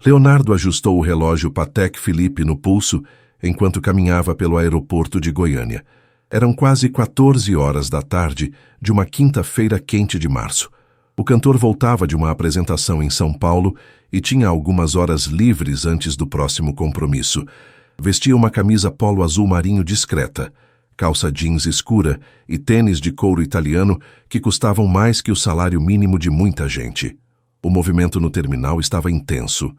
Leonardo ajustou o relógio Patek Philippe no pulso enquanto caminhava pelo aeroporto de Goiânia. Eram quase 14 horas da tarde de uma quinta-feira quente de março. O cantor voltava de uma apresentação em São Paulo e tinha algumas horas livres antes do próximo compromisso. Vestia uma camisa polo azul marinho discreta, calça jeans escura e tênis de couro italiano que custavam mais que o salário mínimo de muita gente. O movimento no terminal estava intenso.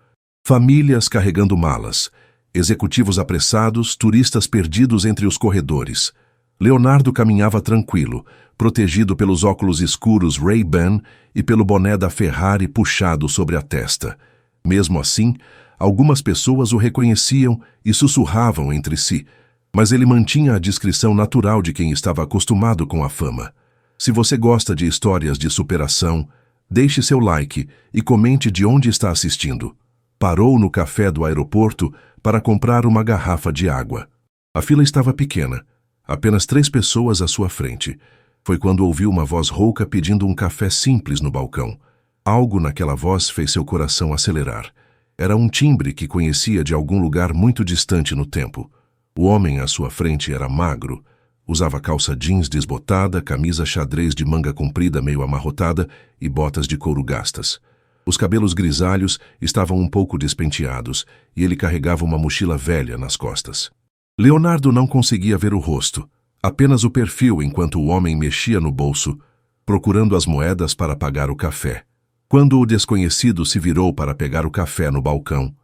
Famílias carregando malas, executivos apressados, turistas perdidos entre os corredores. Leonardo caminhava tranquilo, protegido pelos óculos escuros Ray-Ban e pelo boné da Ferrari puxado sobre a testa. Mesmo assim, algumas pessoas o reconheciam e sussurravam entre si, mas ele mantinha a discrição natural de quem estava acostumado com a fama. Se você gosta de histórias de superação, deixe seu like e comente de onde está assistindo. Parou no café do aeroporto para comprar uma garrafa de água. A fila estava pequena, apenas 3 pessoas à sua frente. Foi quando ouviu uma voz rouca pedindo um café simples no balcão. Algo naquela voz fez seu coração acelerar. Era um timbre que conhecia de algum lugar muito distante no tempo. O homem à sua frente era magro. Usava calça jeans desbotada, camisa xadrez de manga comprida meio amarrotada e botas de couro gastas. Os cabelos grisalhos estavam um pouco despenteados e ele carregava uma mochila velha nas costas. Leonardo não conseguia ver o rosto, apenas o perfil enquanto o homem mexia no bolso, procurando as moedas para pagar o café. Quando o desconhecido se virou para pegar o café no balcão,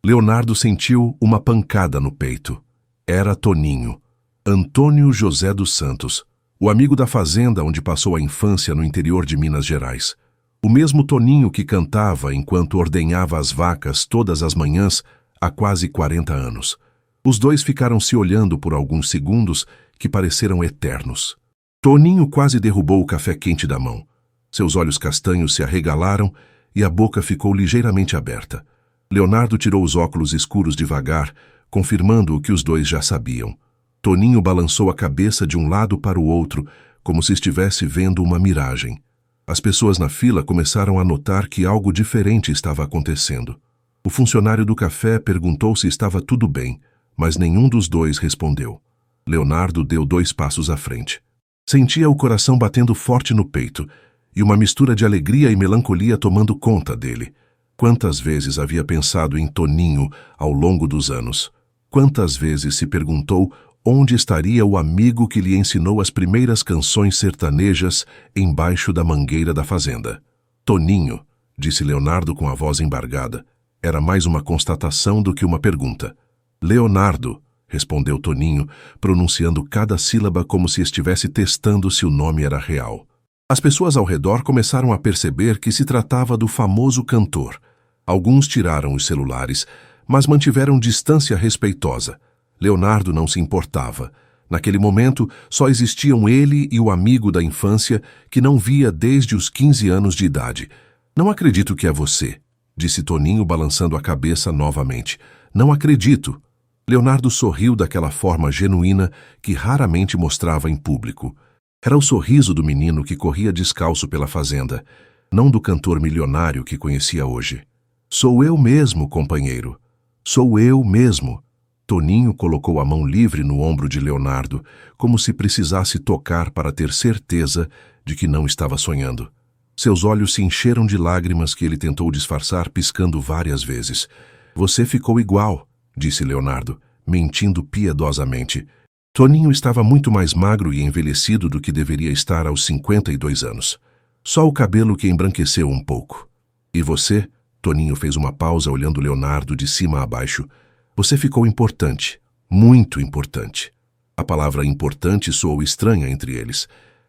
Leonardo sentiu uma pancada no peito. Era Toninho, Antônio José dos Santos, o amigo da fazenda onde passou a infância no interior de Minas Gerais. O mesmo Toninho que cantava enquanto ordenhava as vacas todas as manhãs há quase 40 anos. Os dois ficaram se olhando por alguns segundos que pareceram eternos. Toninho quase derrubou o café quente da mão. Seus olhos castanhos se arregalaram e a boca ficou ligeiramente aberta. Leonardo tirou os óculos escuros devagar, confirmando o que os dois já sabiam. Toninho balançou a cabeça de um lado para o outro, como se estivesse vendo uma miragem. As pessoas na fila começaram a notar que algo diferente estava acontecendo. O funcionário do café perguntou se estava tudo bem, mas nenhum dos dois respondeu. Leonardo deu 2 passos à frente. Sentia o coração batendo forte no peito e uma mistura de alegria e melancolia tomando conta dele. Quantas vezes havia pensado em Toninho ao longo dos anos? Quantas vezes se perguntou onde estaria o amigo que lhe ensinou as primeiras canções sertanejas embaixo da mangueira da fazenda? Toninho, disse Leonardo com a voz embargada. Era mais uma constatação do que uma pergunta. Leonardo, respondeu Toninho, pronunciando cada sílaba como se estivesse testando se o nome era real. As pessoas ao redor começaram a perceber que se tratava do famoso cantor. Alguns tiraram os celulares, mas mantiveram distância respeitosa. Leonardo não se importava. Naquele momento, só existiam ele e o amigo da infância que não via desde os 15 anos de idade. Não acredito que é você, disse Toninho balançando a cabeça novamente. Não acredito. Leonardo sorriu daquela forma genuína que raramente mostrava em público. Era o sorriso do menino que corria descalço pela fazenda, não do cantor milionário que conhecia hoje. Sou eu mesmo, companheiro. Sou eu mesmo. Toninho colocou a mão livre no ombro de Leonardo, como se precisasse tocar para ter certeza de que não estava sonhando. Seus olhos se encheram de lágrimas que ele tentou disfarçar piscando várias vezes. Você ficou igual, disse Leonardo, mentindo piedosamente. Toninho estava muito mais magro e envelhecido do que deveria estar aos 52 anos. Só o cabelo que embranqueceu um pouco. E você? Toninho fez uma pausa olhando Leonardo de cima a baixo. Você ficou importante, muito importante. A palavra importante soou estranha entre eles.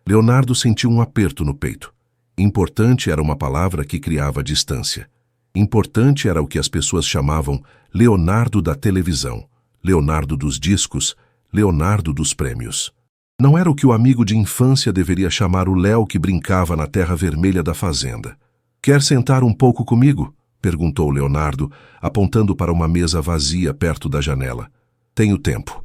Leonardo sentiu um aperto no peito. Importante era uma palavra que criava distância. Importante era o que as pessoas chamavam Leonardo da televisão, Leonardo dos discos, Leonardo dos prêmios. Não era o que o amigo de infância deveria chamar o Léo que brincava na terra vermelha da fazenda. Quer sentar um pouco comigo? Perguntou Leonardo, apontando para uma mesa vazia perto da janela. Tenho tempo.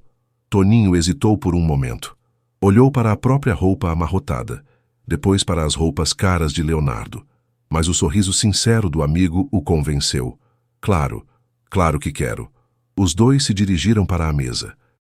Toninho hesitou por um momento. Olhou para a própria roupa amarrotada, depois para as roupas caras de Leonardo. Mas o sorriso sincero do amigo o convenceu. Claro, claro que quero. Os dois se dirigiram para a mesa.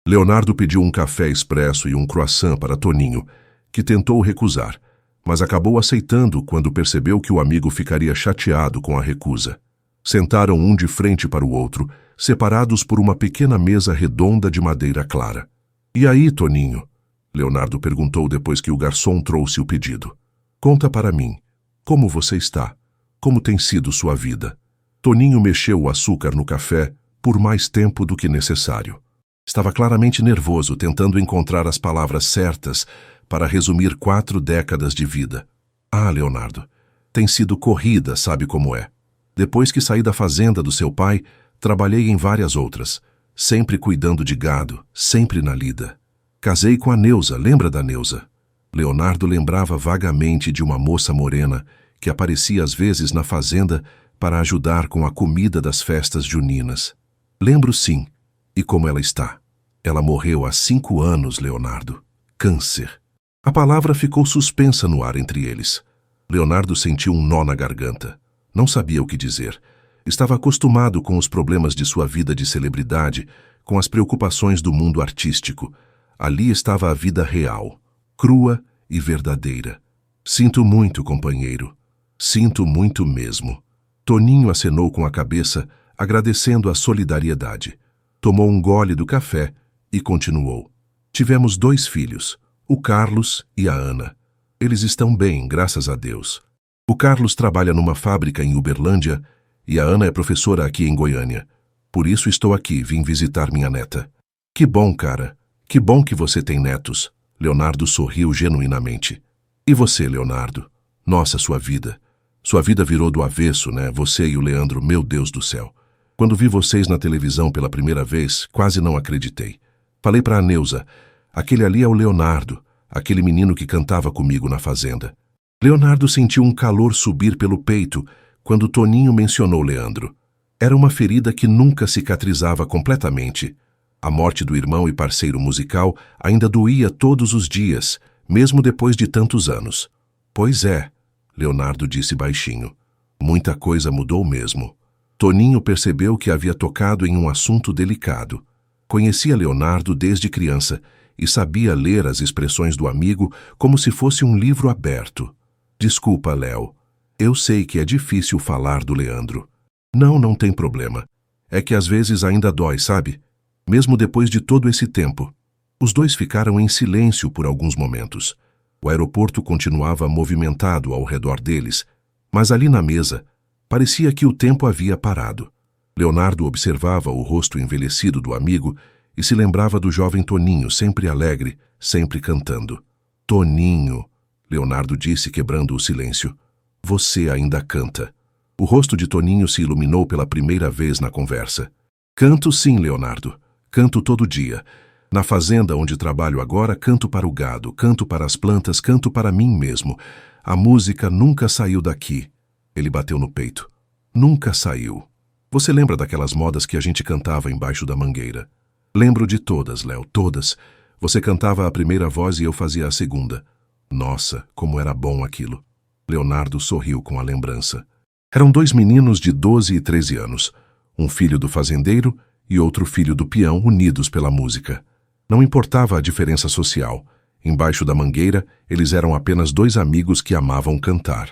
Leonardo pediu um café expresso e um croissant para Toninho, que tentou recusar, mas acabou aceitando quando percebeu que o amigo ficaria chateado com a recusa. Sentaram um de frente para o outro, separados por uma pequena mesa redonda de madeira clara. "E aí, Toninho?" Leonardo perguntou depois que o garçom trouxe o pedido. "Conta para mim. Como você está? Como tem sido sua vida?" Toninho mexeu o açúcar no café por mais tempo do que necessário. Estava claramente nervoso, tentando encontrar as palavras certas para resumir 4 décadas de vida. "Ah, Leonardo, tem sido corrida, sabe como é. Depois que saí da fazenda do seu pai, trabalhei em várias outras, sempre cuidando de gado, sempre na lida. Casei com a Neuza, lembra da Neuza?" Leonardo lembrava vagamente de uma moça morena que aparecia às vezes na fazenda para ajudar com a comida das festas juninas. "Lembro sim. E como ela está?" "Ela morreu há 5 anos, Leonardo. Câncer." A palavra ficou suspensa no ar entre eles. Leonardo sentiu um nó na garganta. Não sabia o que dizer. Estava acostumado com os problemas de sua vida de celebridade, com as preocupações do mundo artístico. Ali estava a vida real, crua e verdadeira. "Sinto muito, companheiro. Sinto muito mesmo." Toninho acenou com a cabeça, agradecendo a solidariedade. Tomou um gole do café e continuou. "Tivemos 2 filhos, o Carlos e a Ana. Eles estão bem, graças a Deus. O Carlos trabalha numa fábrica em Uberlândia e a Ana é professora aqui em Goiânia. Por isso estou aqui, vim visitar minha neta." "Que bom, cara. Que bom que você tem netos." Leonardo sorriu genuinamente. "E você, Leonardo? Nossa, sua vida. Sua vida virou do avesso, né? Você e o Leandro, meu Deus do céu. Quando vi vocês na televisão pela primeira vez, quase não acreditei. Falei para a Neuza, aquele ali é o Leonardo, aquele menino que cantava comigo na fazenda." Leonardo sentiu um calor subir pelo peito quando Toninho mencionou Leandro. Era uma ferida que nunca cicatrizava completamente. A morte do irmão e parceiro musical ainda doía todos os dias, mesmo depois de tantos anos. "Pois é," Leonardo disse baixinho. "Muita coisa mudou mesmo." Toninho percebeu que havia tocado em um assunto delicado. Conhecia Leonardo desde criança e sabia ler as expressões do amigo como se fosse um livro aberto. "Desculpa, Léo. Eu sei que é difícil falar do Leandro." "Não, não tem problema. É que às vezes ainda dói, sabe? Mesmo depois de todo esse tempo." Os dois ficaram em silêncio por alguns momentos. O aeroporto continuava movimentado ao redor deles, mas ali na mesa, parecia que o tempo havia parado. Leonardo observava o rosto envelhecido do amigo e se lembrava do jovem Toninho, sempre alegre, sempre cantando. "Toninho," Leonardo disse, quebrando o silêncio. "Você ainda canta." O rosto de Toninho se iluminou pela primeira vez na conversa. "Canto sim, Leonardo. Canto todo dia. Na fazenda onde trabalho agora, canto para o gado, canto para as plantas, canto para mim mesmo. A música nunca saiu daqui." Ele bateu no peito. "Nunca saiu. Você lembra daquelas modas que a gente cantava embaixo da mangueira?" "Lembro de todas, Léo, todas. Você cantava a primeira voz e eu fazia a segunda. Nossa, como era bom aquilo." Leonardo sorriu com a lembrança. Eram 2 meninos de 12 e 13 anos, um filho do fazendeiro e outro filho do peão, unidos pela música. Não importava a diferença social. Embaixo da mangueira, eles eram apenas 2 amigos que amavam cantar.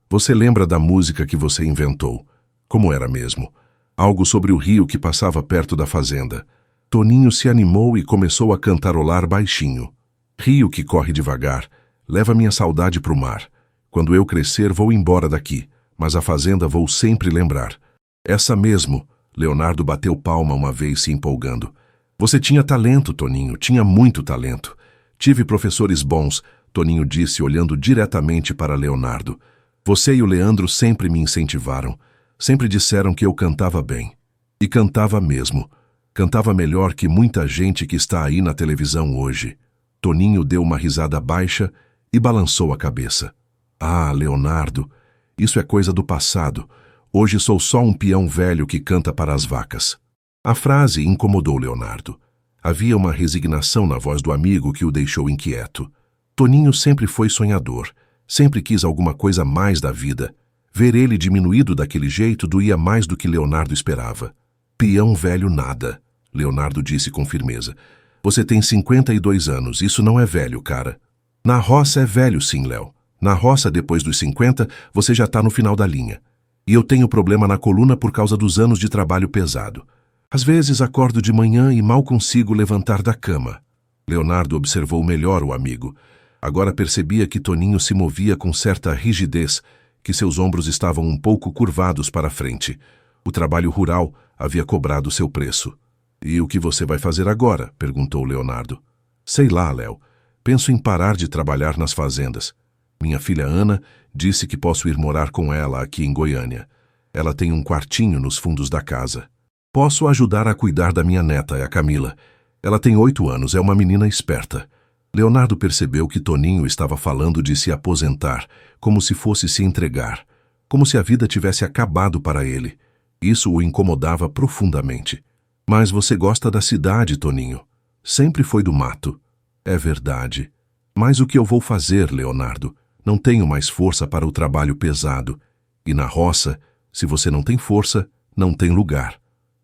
"Você lembra da música que você inventou? Como era mesmo? Algo sobre o rio que passava perto da fazenda." Toninho se animou e começou a cantarolar baixinho. "Rio que corre devagar, leva minha saudade pro mar. Quando eu crescer, vou embora daqui, mas a fazenda vou sempre lembrar." "Essa mesmo." Leonardo bateu palma uma vez, se empolgando. "Você tinha talento, Toninho, tinha muito talento. Tive professores bons," Toninho disse, olhando diretamente para Leonardo. "Você e o Leandro sempre me incentivaram. Sempre disseram que eu cantava bem. E cantava mesmo. Cantava melhor que muita gente que está aí na televisão hoje." Toninho deu uma risada baixa e balançou a cabeça. "Ah, Leonardo, isso é coisa do passado. Hoje sou só um peão velho que canta para as vacas." A frase incomodou Leonardo. Havia uma resignação na voz do amigo que o deixou inquieto. Toninho sempre foi sonhador, sempre quis alguma coisa mais da vida. Ver ele diminuído daquele jeito doía mais do que Leonardo esperava. Peão velho nada, Leonardo disse com firmeza. Você tem 52 anos, isso não é velho, cara. Na roça é velho sim, Léo. Na roça, depois dos 50, você já tá no final da linha. E eu tenho problema na coluna por causa dos anos de trabalho pesado. Às vezes acordo de manhã e mal consigo levantar da cama. Leonardo observou melhor o amigo. Agora percebia que Toninho se movia com certa rigidez, que seus ombros estavam um pouco curvados para a frente. O trabalho rural havia cobrado seu preço. E o que você vai fazer agora? Perguntou Leonardo. Sei lá, Léo. Penso em parar de trabalhar nas fazendas. Minha filha Ana disse que posso ir morar com ela aqui em Goiânia. Ela tem um quartinho nos fundos da casa. Posso ajudar a cuidar da minha neta, a Camila. Ela tem 8 anos, é uma menina esperta. Leonardo percebeu que Toninho estava falando de se aposentar, como se fosse se entregar, como se a vida tivesse acabado para ele. Isso o incomodava profundamente. Mas você gosta da cidade, Toninho. Sempre foi do mato. É verdade. Mas o que eu vou fazer, Leonardo? Não tenho mais força para o trabalho pesado. E na roça, se você não tem força, não tem lugar.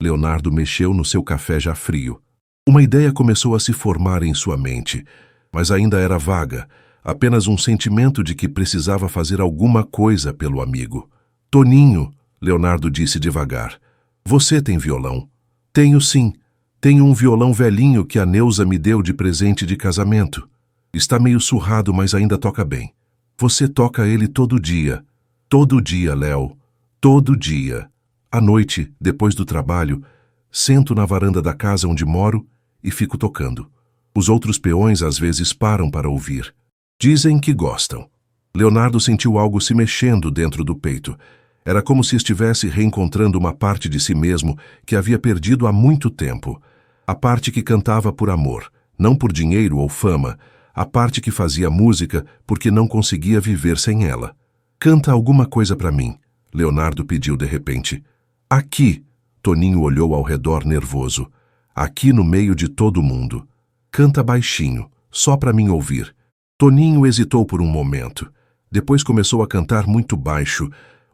Leonardo mexeu no seu café já frio. Uma ideia começou a se formar em sua mente, mas ainda era vaga, apenas um sentimento de que precisava fazer alguma coisa pelo amigo. Toninho, Leonardo disse devagar, você tem violão? Tenho sim. Tenho um violão velhinho que a Neuza me deu de presente de casamento. Está meio surrado, mas ainda toca bem. Você toca ele todo dia. Todo dia, Léo. Todo dia. À noite, depois do trabalho, sento na varanda da casa onde moro e fico tocando. Os outros peões às vezes param para ouvir. Dizem que gostam. Leonardo sentiu algo se mexendo dentro do peito. Era como se estivesse reencontrando uma parte de si mesmo que havia perdido há muito tempo. A parte que cantava por amor, não por dinheiro ou fama. A parte que fazia música porque não conseguia viver sem ela. Canta alguma coisa para mim, Leonardo pediu de repente. Aqui, Toninho olhou ao redor nervoso. Aqui no meio de todo mundo. Canta baixinho, só para mim ouvir. Toninho hesitou por um momento. Depois começou a cantar muito baixo,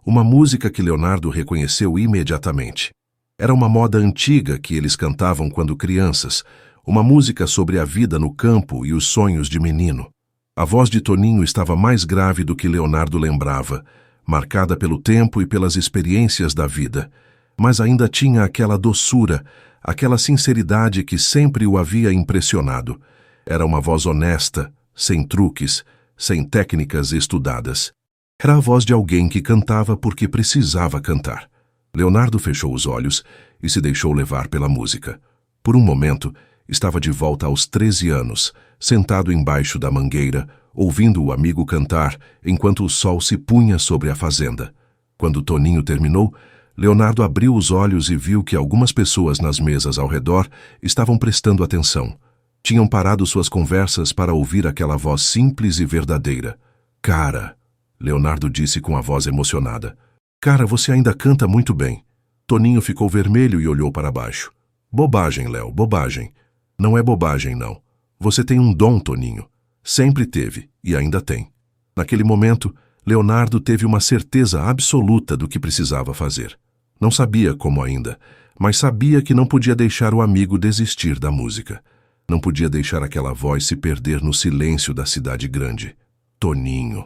uma música que Leonardo reconheceu imediatamente. Era uma moda antiga que eles cantavam quando crianças, uma música sobre a vida no campo e os sonhos de menino. A voz de Toninho estava mais grave do que Leonardo lembrava, marcada pelo tempo e pelas experiências da vida, mas ainda tinha aquela doçura, aquela sinceridade que sempre o havia impressionado. Era uma voz honesta, sem truques, sem técnicas estudadas. Era a voz de alguém que cantava porque precisava cantar. Leonardo fechou os olhos e se deixou levar pela música. Por um momento, estava de volta aos 13 anos, sentado embaixo da mangueira, ouvindo o amigo cantar enquanto o sol se punha sobre a fazenda. Quando Toninho terminou, Leonardo abriu os olhos e viu que algumas pessoas nas mesas ao redor estavam prestando atenção. Tinham parado suas conversas para ouvir aquela voz simples e verdadeira. Cara, Leonardo disse com a voz emocionada. Cara, você ainda canta muito bem. Toninho ficou vermelho e olhou para baixo. Bobagem, Léo, bobagem. Não é bobagem, não. Você tem um dom, Toninho. Sempre teve, e ainda tem. Naquele momento, Leonardo teve uma certeza absoluta do que precisava fazer. Não sabia como ainda, mas sabia que não podia deixar o amigo desistir da música. Não podia deixar aquela voz se perder no silêncio da cidade grande. Toninho,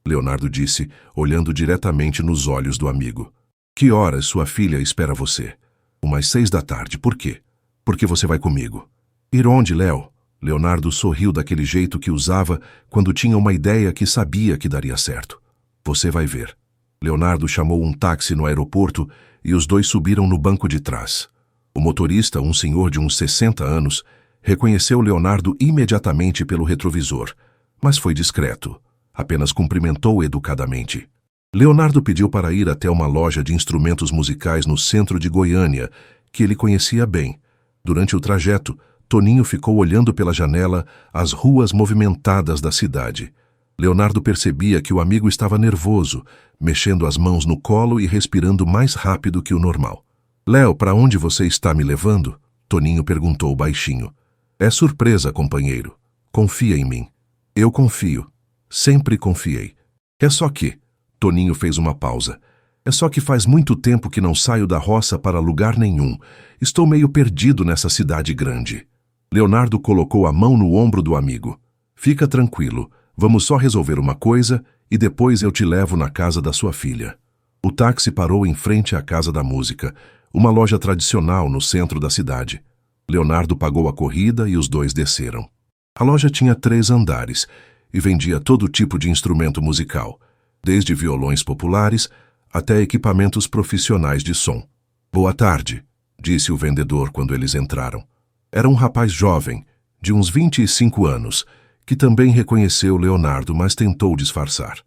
Leonardo disse, olhando diretamente nos olhos do amigo. Que horas sua filha espera você? Umas 6 da tarde. Por quê? Porque você vai comigo. Ir onde, Léo? Leonardo sorriu daquele jeito que usava quando tinha uma ideia que sabia que daria certo. Você vai ver. Leonardo chamou um táxi no aeroporto e os dois subiram no banco de trás. O motorista, um senhor de uns 60 anos, reconheceu Leonardo imediatamente pelo retrovisor, mas foi discreto. Apenas cumprimentou educadamente. Leonardo pediu para ir até uma loja de instrumentos musicais no centro de Goiânia, que ele conhecia bem. Durante o trajeto, Toninho ficou olhando pela janela as ruas movimentadas da cidade. Leonardo percebia que o amigo estava nervoso, mexendo as mãos no colo e respirando mais rápido que o normal. Léo, para onde você está me levando? Toninho perguntou baixinho. É surpresa, companheiro. Confia em mim. Eu confio. Sempre confiei. É só que... Toninho fez uma pausa. É só que faz muito tempo que não saio da roça para lugar nenhum. Estou meio perdido nessa cidade grande. Leonardo colocou a mão no ombro do amigo. Fica tranquilo, vamos só resolver uma coisa e depois eu te levo na casa da sua filha. O táxi parou em frente à Casa da Música, uma loja tradicional no centro da cidade. Leonardo pagou a corrida e os dois desceram. A loja tinha 3 andares e vendia todo tipo de instrumento musical, desde violões populares até equipamentos profissionais de som. Boa tarde, disse o vendedor quando eles entraram. Era um rapaz jovem, de uns 25 anos, que também reconheceu Leonardo, mas tentou disfarçar.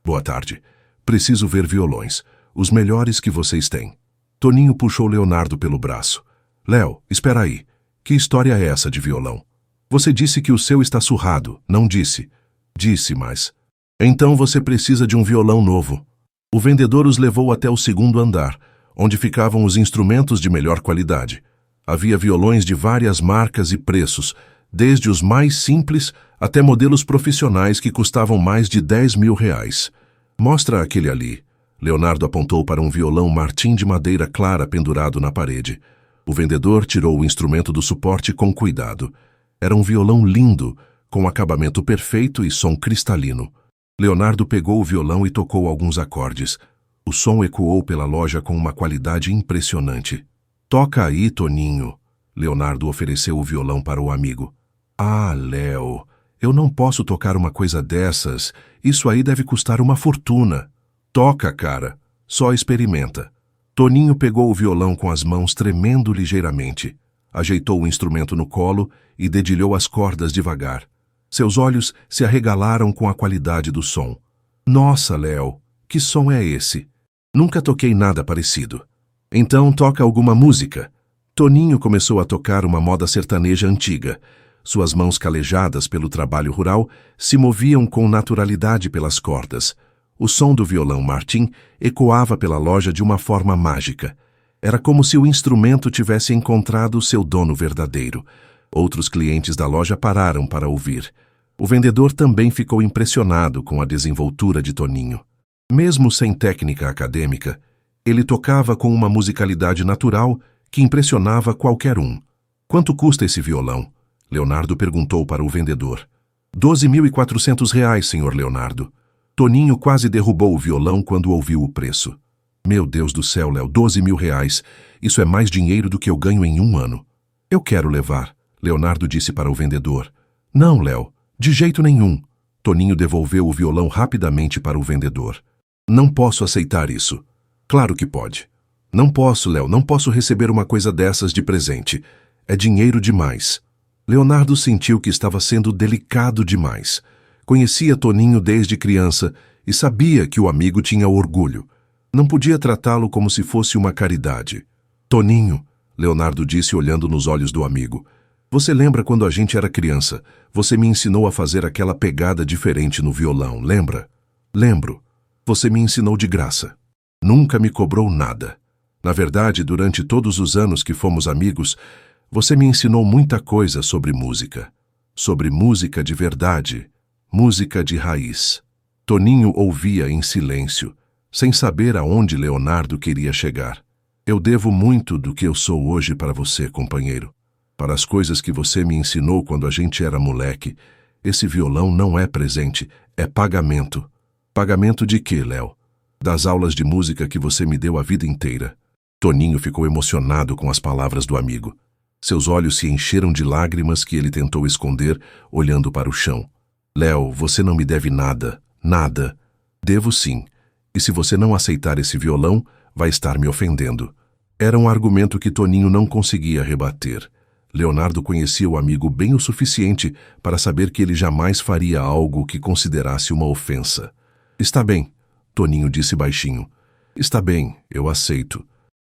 Boa tarde. Preciso ver violões, os melhores que vocês têm. Toninho puxou Leonardo pelo braço. Léo, espera aí. Que história é essa de violão? Você disse que o seu está surrado, não disse? Disse, mas... Então você precisa de um violão novo. O vendedor os levou até o 2º andar, onde ficavam os instrumentos de melhor qualidade. Havia violões de várias marcas e preços, desde os mais simples até modelos profissionais que custavam mais de 10 mil reais. Mostra aquele ali. Leonardo apontou para um violão Martim de madeira clara pendurado na parede. O vendedor tirou o instrumento do suporte com cuidado. Era um violão lindo, com acabamento perfeito e som cristalino. Leonardo pegou o violão e tocou alguns acordes. O som ecoou pela loja com uma qualidade impressionante. Toca aí, Toninho. Leonardo ofereceu o violão para o amigo. Ah, Léo, eu não posso tocar uma coisa dessas. Isso aí deve custar uma fortuna. Toca, cara. Só experimenta. Toninho pegou o violão com as mãos tremendo ligeiramente. Ajeitou o instrumento no colo e dedilhou as cordas devagar. Seus olhos se arregalaram com a qualidade do som. Nossa, Léo, que som é esse? Nunca toquei nada parecido. Então toca alguma música. Toninho começou a tocar uma moda sertaneja antiga. Suas mãos calejadas pelo trabalho rural se moviam com naturalidade pelas cordas. O som do violão Martim ecoava pela loja de uma forma mágica. Era como se o instrumento tivesse encontrado seu dono verdadeiro. Outros clientes da loja pararam para ouvir. O vendedor também ficou impressionado com a desenvoltura de Toninho. Mesmo sem técnica acadêmica, ele tocava com uma musicalidade natural que impressionava qualquer um. Quanto custa esse violão? Leonardo perguntou para o vendedor. 12.400 reais, senhor Leonardo. Toninho quase derrubou o violão quando ouviu o preço. Meu Deus do céu, Léo, 12 mil reais. Isso é mais dinheiro do que eu ganho em um ano. Eu quero levar, Leonardo disse para o vendedor. Não, Léo, de jeito nenhum. Toninho devolveu o violão rapidamente para o vendedor. Não posso aceitar isso. Claro que pode. Não posso, Léo, não posso receber uma coisa dessas de presente. É dinheiro demais. Leonardo sentiu que estava sendo delicado demais. Conhecia Toninho desde criança e sabia que o amigo tinha orgulho. Não podia tratá-lo como se fosse uma caridade. Toninho, Leonardo disse olhando nos olhos do amigo. Você lembra quando a gente era criança? Você me ensinou a fazer aquela pegada diferente no violão, lembra? Lembro. Você me ensinou de graça. Nunca me cobrou nada. Na verdade, durante todos os anos que fomos amigos, você me ensinou muita coisa sobre música. Sobre música de verdade. Música de raiz. Toninho ouvia em silêncio, sem saber aonde Leonardo queria chegar. Eu devo muito do que eu sou hoje para você, companheiro. Para as coisas que você me ensinou quando a gente era moleque. Esse violão não é presente, é pagamento. Pagamento de quê, Léo? Das aulas de música que você me deu a vida inteira. Toninho ficou emocionado com as palavras do amigo. Seus olhos se encheram de lágrimas que ele tentou esconder, olhando para o chão. Léo, você não me deve nada, nada. Devo sim. E se você não aceitar esse violão, vai estar me ofendendo. Era um argumento que Toninho não conseguia rebater. Leonardo conhecia o amigo bem o suficiente para saber que ele jamais faria algo que considerasse uma ofensa. Está bem, Toninho disse baixinho. Está bem, eu aceito.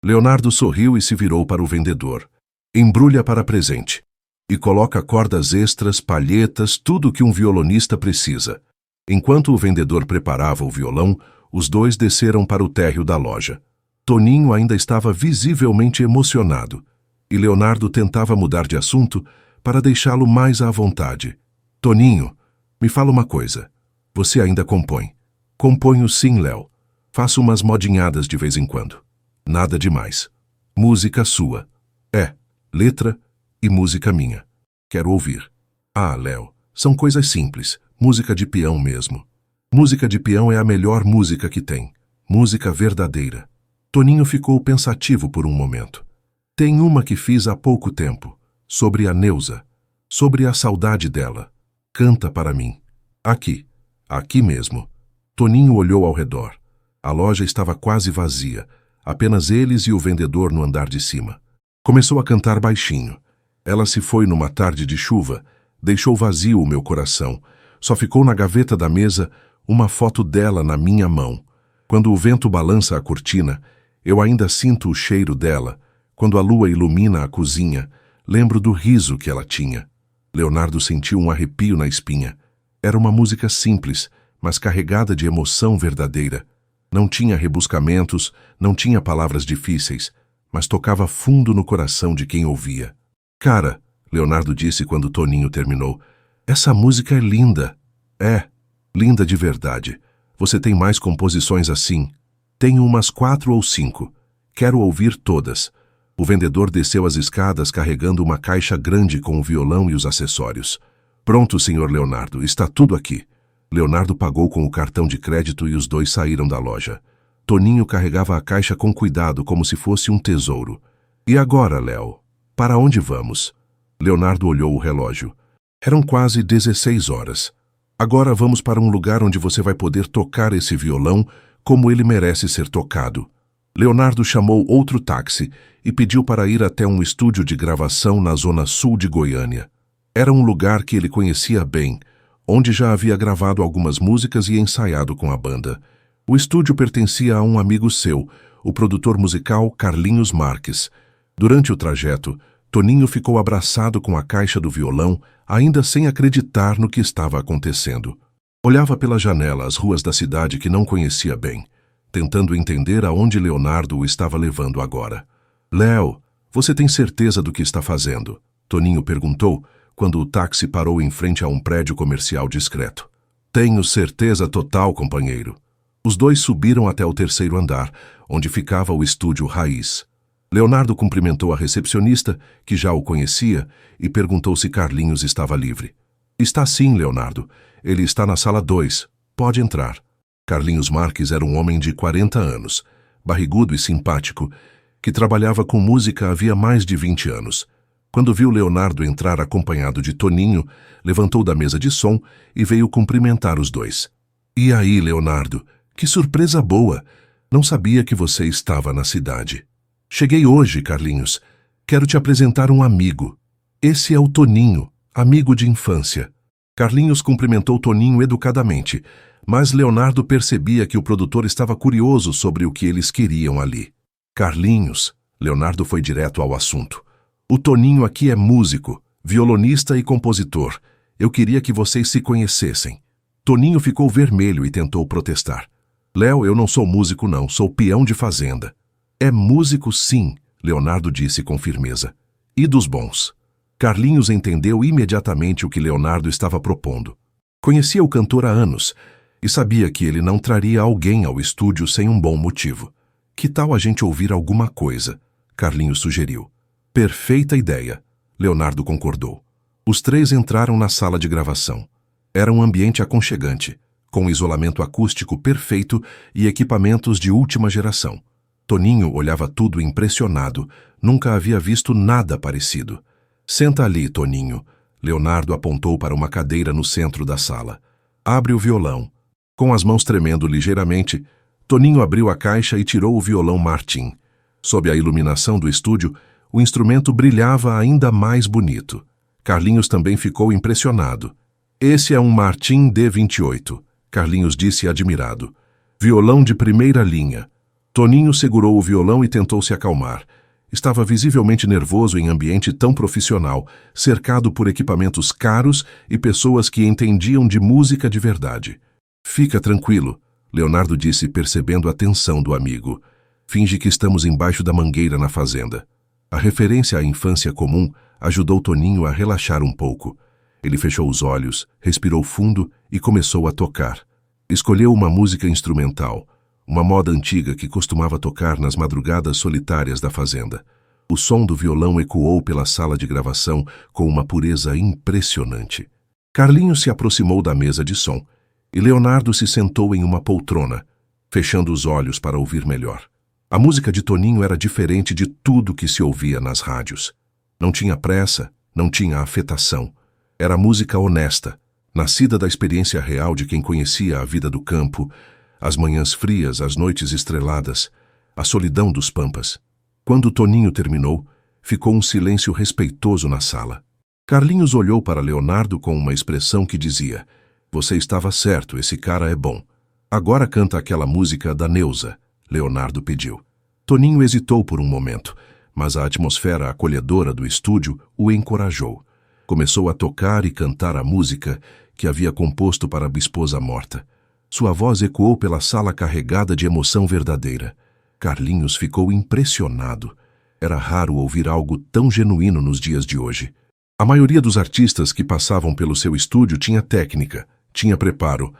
Leonardo sorriu e se virou para o vendedor. Embrulha para presente. E coloca cordas extras, palhetas, tudo o que um violonista precisa. Enquanto o vendedor preparava o violão, os dois desceram para o térreo da loja. Toninho ainda estava visivelmente emocionado, e Leonardo tentava mudar de assunto para deixá-lo mais à vontade. Toninho, me fala uma coisa. Você ainda compõe? Componho sim, Léo. Faço umas modinhadas de vez em quando. Nada demais. Música sua. Letra e música minha. Quero ouvir. Ah, Léo, são coisas simples. Música de peão mesmo. Música de peão é a melhor música que tem. Música verdadeira. Toninho ficou pensativo por um momento. Tem uma que fiz há pouco tempo. Sobre a Neuza. Sobre a saudade dela. Canta para mim. Aqui. Aqui mesmo. Toninho olhou ao redor. A loja estava quase vazia. Apenas eles e o vendedor no andar de cima. Começou a cantar baixinho. Ela se foi numa tarde de chuva. Deixou vazio o meu coração. Só ficou na gaveta da mesa uma foto dela na minha mão. Quando o vento balança a cortina, eu ainda sinto o cheiro dela. Quando a lua ilumina a cozinha, lembro do riso que ela tinha. Leonardo sentiu um arrepio na espinha. Era uma música simples, mas carregada de emoção verdadeira. Não tinha rebuscamentos, não tinha palavras difíceis, mas tocava fundo no coração de quem ouvia. Cara, Leonardo disse quando Toninho terminou, essa música é linda. É, linda de verdade. Você tem mais composições assim? Tenho umas 4 ou 5. Quero ouvir todas. O vendedor desceu as escadas carregando uma caixa grande com o violão e os acessórios. Pronto, senhor Leonardo, está tudo aqui. Leonardo pagou com o cartão de crédito e os dois saíram da loja. Toninho carregava a caixa com cuidado, como se fosse um tesouro. E agora, Léo? Para onde vamos? Leonardo olhou o relógio. Eram quase 16 horas. Agora vamos para um lugar onde você vai poder tocar esse violão como ele merece ser tocado. Leonardo chamou outro táxi e pediu para ir até um estúdio de gravação na zona sul de Goiânia. Era um lugar que ele conhecia bem, onde já havia gravado algumas músicas e ensaiado com a banda. O estúdio pertencia a um amigo seu, o produtor musical Carlinhos Marques. Durante o trajeto, Toninho ficou abraçado com a caixa do violão, ainda sem acreditar no que estava acontecendo. Olhava pela janela as ruas da cidade que não conhecia bem, tentando entender aonde Leonardo o estava levando agora. Léo, você tem certeza do que está fazendo? Toninho perguntou, quando o táxi parou em frente a um prédio comercial discreto. Tenho certeza total, companheiro. Os dois subiram até o 3º andar, onde ficava o estúdio Raiz. Leonardo cumprimentou a recepcionista, que já o conhecia, e perguntou se Carlinhos estava livre. Está sim, Leonardo. Ele está na sala 2. Pode entrar. Carlinhos Marques era um homem de 40 anos, barrigudo e simpático, que trabalhava com música havia mais de 20 anos. Quando viu Leonardo entrar acompanhado de Toninho, levantou da mesa de som e veio cumprimentar os dois. E aí, Leonardo, que surpresa boa! Não sabia que você estava na cidade. Cheguei hoje, Carlinhos. Quero te apresentar um amigo. Esse é o Toninho, amigo de infância. Carlinhos cumprimentou Toninho educadamente, mas Leonardo percebia que o produtor estava curioso sobre o que eles queriam ali. Carlinhos, Leonardo foi direto ao assunto. O Toninho aqui é músico, violonista e compositor. Eu queria que vocês se conhecessem. Toninho ficou vermelho e tentou protestar. Léo, eu não sou músico não, sou peão de fazenda. É músico sim, Leonardo disse com firmeza. E dos bons. Carlinhos entendeu imediatamente o que Leonardo estava propondo. Conhecia o cantor há anos e sabia que ele não traria alguém ao estúdio sem um bom motivo. Que tal a gente ouvir alguma coisa? Carlinhos sugeriu. Perfeita ideia. Leonardo concordou. Os três entraram na sala de gravação. Era um ambiente aconchegante, com isolamento acústico perfeito e equipamentos de última geração. Toninho olhava tudo impressionado, nunca havia visto nada parecido. Senta ali, Toninho. Leonardo apontou para uma cadeira no centro da sala. Abre o violão. Com as mãos tremendo ligeiramente, Toninho abriu a caixa e tirou o violão Martin. Sob a iluminação do estúdio, o instrumento brilhava ainda mais bonito. Carlinhos também ficou impressionado. Esse é um Martin D28, Carlinhos disse admirado. Violão de primeira linha. Toninho segurou o violão e tentou se acalmar. Estava visivelmente nervoso em ambiente tão profissional, cercado por equipamentos caros e pessoas que entendiam de música de verdade. Fica tranquilo, Leonardo disse percebendo a tensão do amigo. Finge que estamos embaixo da mangueira na fazenda. A referência à infância comum ajudou Toninho a relaxar um pouco. Ele fechou os olhos, respirou fundo e começou a tocar. Escolheu uma música instrumental, uma moda antiga que costumava tocar nas madrugadas solitárias da fazenda. O som do violão ecoou pela sala de gravação com uma pureza impressionante. Carlinhos se aproximou da mesa de som e Leonardo se sentou em uma poltrona, fechando os olhos para ouvir melhor. A música de Toninho era diferente de tudo que se ouvia nas rádios. Não tinha pressa, não tinha afetação. Era música honesta, nascida da experiência real de quem conhecia a vida do campo, as manhãs frias, as noites estreladas, a solidão dos pampas. Quando Toninho terminou, ficou um silêncio respeitoso na sala. Carlinhos olhou para Leonardo com uma expressão que dizia: "Você estava certo, esse cara é bom. Agora canta aquela música da Neuza", Leonardo pediu. Toninho hesitou por um momento, mas a atmosfera acolhedora do estúdio o encorajou. Começou a tocar e cantar a música que havia composto para a esposa morta. Sua voz ecoou pela sala carregada de emoção verdadeira. Carlinhos ficou impressionado. Era raro ouvir algo tão genuíno nos dias de hoje. A maioria dos artistas que passavam pelo seu estúdio tinha técnica, tinha preparo,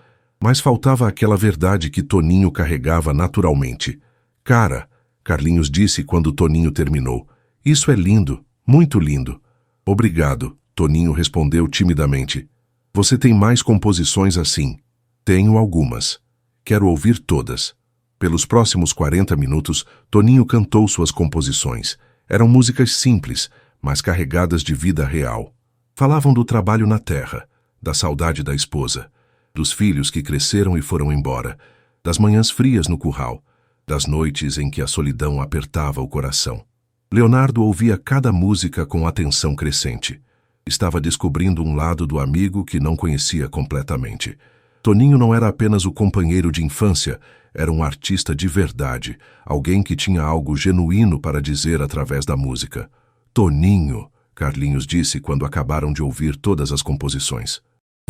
mas faltava aquela verdade que Toninho carregava naturalmente. "Cara", Carlinhos disse quando Toninho terminou, "isso é lindo, muito lindo." "Obrigado", Toninho respondeu timidamente. "Você tem mais composições assim?" "Tenho algumas. Quero ouvir todas." Pelos próximos 40 minutos, Toninho cantou suas composições. Eram músicas simples, mas carregadas de vida real. Falavam do trabalho na terra, da saudade da esposa, dos filhos que cresceram e foram embora, das manhãs frias no curral, das noites em que a solidão apertava o coração. Leonardo ouvia cada música com atenção crescente. Estava descobrindo um lado do amigo que não conhecia completamente. Toninho não era apenas o companheiro de infância, era um artista de verdade, alguém que tinha algo genuíno para dizer através da música. "Toninho", Carlinhos disse quando acabaram de ouvir todas as composições.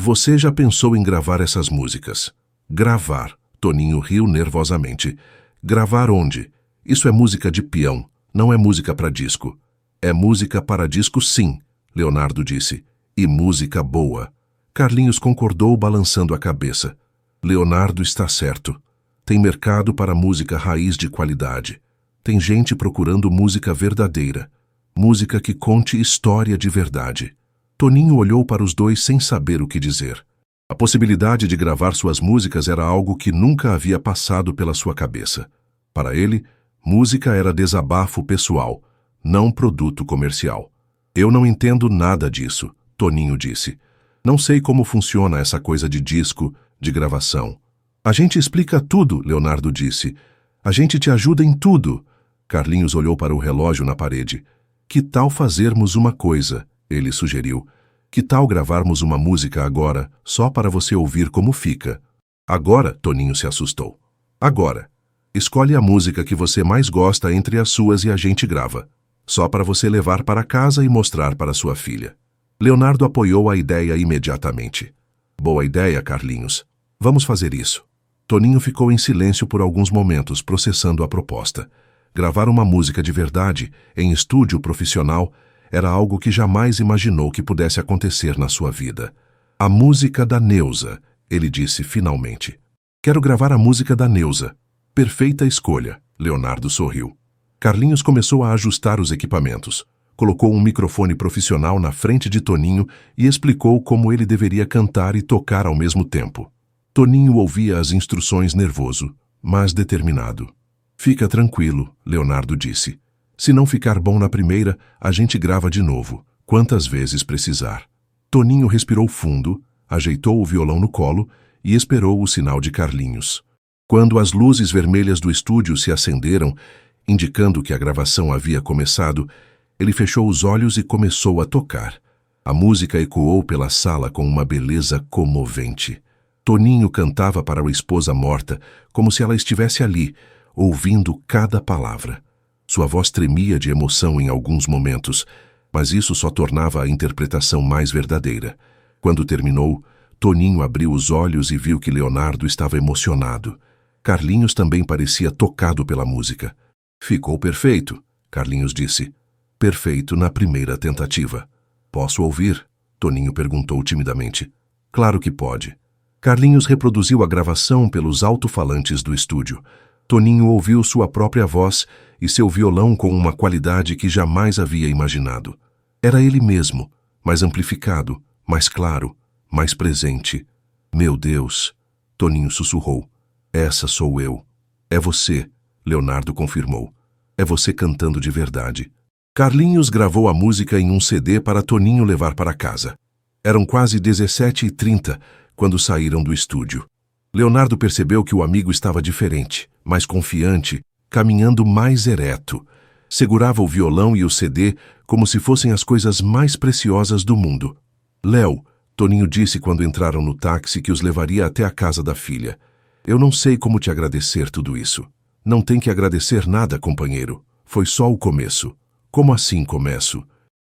"Você já pensou em gravar essas músicas?" "Gravar", Toninho riu nervosamente. "Gravar onde? Isso é música de peão, não é música para disco." "É música para disco, sim", Leonardo disse. "E música boa." Carlinhos concordou, balançando a cabeça. "Leonardo está certo. Tem mercado para música raiz de qualidade. Tem gente procurando música verdadeira. Música que conte história de verdade." Toninho olhou para os dois sem saber o que dizer. A possibilidade de gravar suas músicas era algo que nunca havia passado pela sua cabeça. Para ele, música era desabafo pessoal, não produto comercial. "Eu não entendo nada disso", Toninho disse. "Não sei como funciona essa coisa de disco, de gravação." "A gente explica tudo", Leonardo disse. "A gente te ajuda em tudo." Carlinhos olhou para o relógio na parede. "Que tal fazermos uma coisa?", ele sugeriu. "Que tal gravarmos uma música agora, só para você ouvir como fica?" "Agora?", Toninho se assustou. "Agora. Escolhe a música que você mais gosta entre as suas e a gente grava. Só para você levar para casa e mostrar para sua filha." Leonardo apoiou a ideia imediatamente. "Boa ideia, Carlinhos. Vamos fazer isso." Toninho ficou em silêncio por alguns momentos, processando a proposta. Gravar uma música de verdade, em estúdio profissional, era algo que jamais imaginou que pudesse acontecer na sua vida. "A música da Neuza", ele disse finalmente. "Quero gravar a música da Neuza." "Perfeita escolha", Leonardo sorriu. Carlinhos começou a ajustar os equipamentos. Colocou um microfone profissional na frente de Toninho e explicou como ele deveria cantar e tocar ao mesmo tempo. Toninho ouvia as instruções nervoso, mas determinado. "Fica tranquilo", Leonardo disse. "Se não ficar bom na primeira, a gente grava de novo, quantas vezes precisar." Toninho respirou fundo, ajeitou o violão no colo e esperou o sinal de Carlinhos. Quando as luzes vermelhas do estúdio se acenderam, indicando que a gravação havia começado, ele fechou os olhos e começou a tocar. A música ecoou pela sala com uma beleza comovente. Toninho cantava para a esposa morta, como se ela estivesse ali, ouvindo cada palavra. Sua voz tremia de emoção em alguns momentos, mas isso só tornava a interpretação mais verdadeira. Quando terminou, Toninho abriu os olhos e viu que Leonardo estava emocionado. Carlinhos também parecia tocado pela música. "Ficou perfeito", Carlinhos disse. "Perfeito na primeira tentativa." "Posso ouvir?", Toninho perguntou timidamente. "Claro que pode." Carlinhos reproduziu a gravação pelos alto-falantes do estúdio. Toninho ouviu sua própria voz e seu violão com uma qualidade que jamais havia imaginado. Era ele mesmo, mais amplificado, mais claro, mais presente. Meu Deus, Toninho sussurrou. Essa sou eu. É você, Leonardo confirmou. É você cantando de verdade. Carlinhos gravou a música em um CD para Toninho levar para casa. Eram quase 17h30 quando saíram do estúdio. Leonardo percebeu que o amigo estava diferente, mais confiante, caminhando mais ereto. Segurava o violão e o CD como se fossem as coisas mais preciosas do mundo. Léo, Toninho disse quando entraram no táxi que os levaria até a casa da filha. Eu não sei como te agradecer tudo isso. Não tem que agradecer nada, companheiro. Foi só o começo. Como assim começo?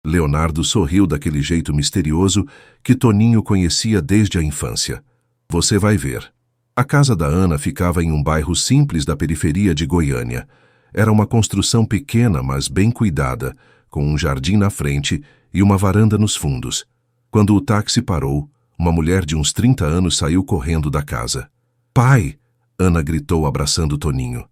Leonardo sorriu daquele jeito misterioso que Toninho conhecia desde a infância. Você vai ver. A casa da Ana ficava em um bairro simples da periferia de Goiânia. Era uma construção pequena, mas bem cuidada, com um jardim na frente e uma varanda nos fundos. Quando o táxi parou, uma mulher de uns 30 anos saiu correndo da casa. Pai! Ana gritou abraçando Toninho.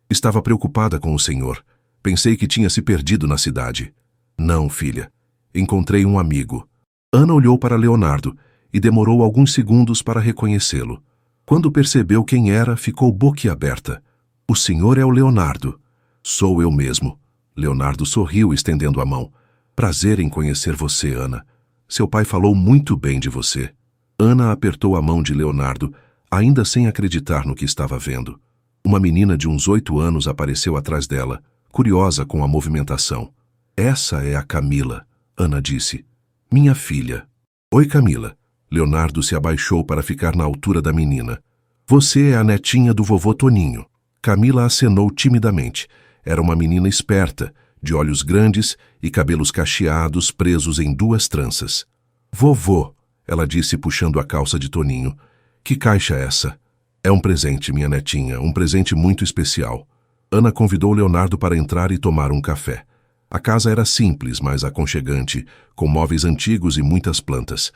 Estava preocupada com o senhor. Pensei que tinha se perdido na cidade. Não, filha. Encontrei um amigo. Ana olhou para Leonardo e demorou alguns segundos para reconhecê-lo. Quando percebeu quem era, ficou boquiaberta. O senhor é o Leonardo. Sou eu mesmo. Leonardo sorriu, estendendo a mão. Prazer em conhecer você, Ana. Seu pai falou muito bem de você. Ana apertou a mão de Leonardo, ainda sem acreditar no que estava vendo. Uma menina de uns 8 anos apareceu atrás dela, curiosa com a movimentação. Essa é a Camila, Ana disse. Minha filha. Oi, Camila. Leonardo se abaixou para ficar na altura da menina. Você é a netinha do vovô Toninho. Camila acenou timidamente. Era uma menina esperta, de olhos grandes e cabelos cacheados presos em 2 tranças. Vovô, ela disse puxando a calça de Toninho. Que caixa é essa? É um presente, minha netinha, um presente muito especial. Ana convidou Leonardo para entrar e tomar um café. A casa era simples, mas aconchegante, com móveis antigos e muitas plantas.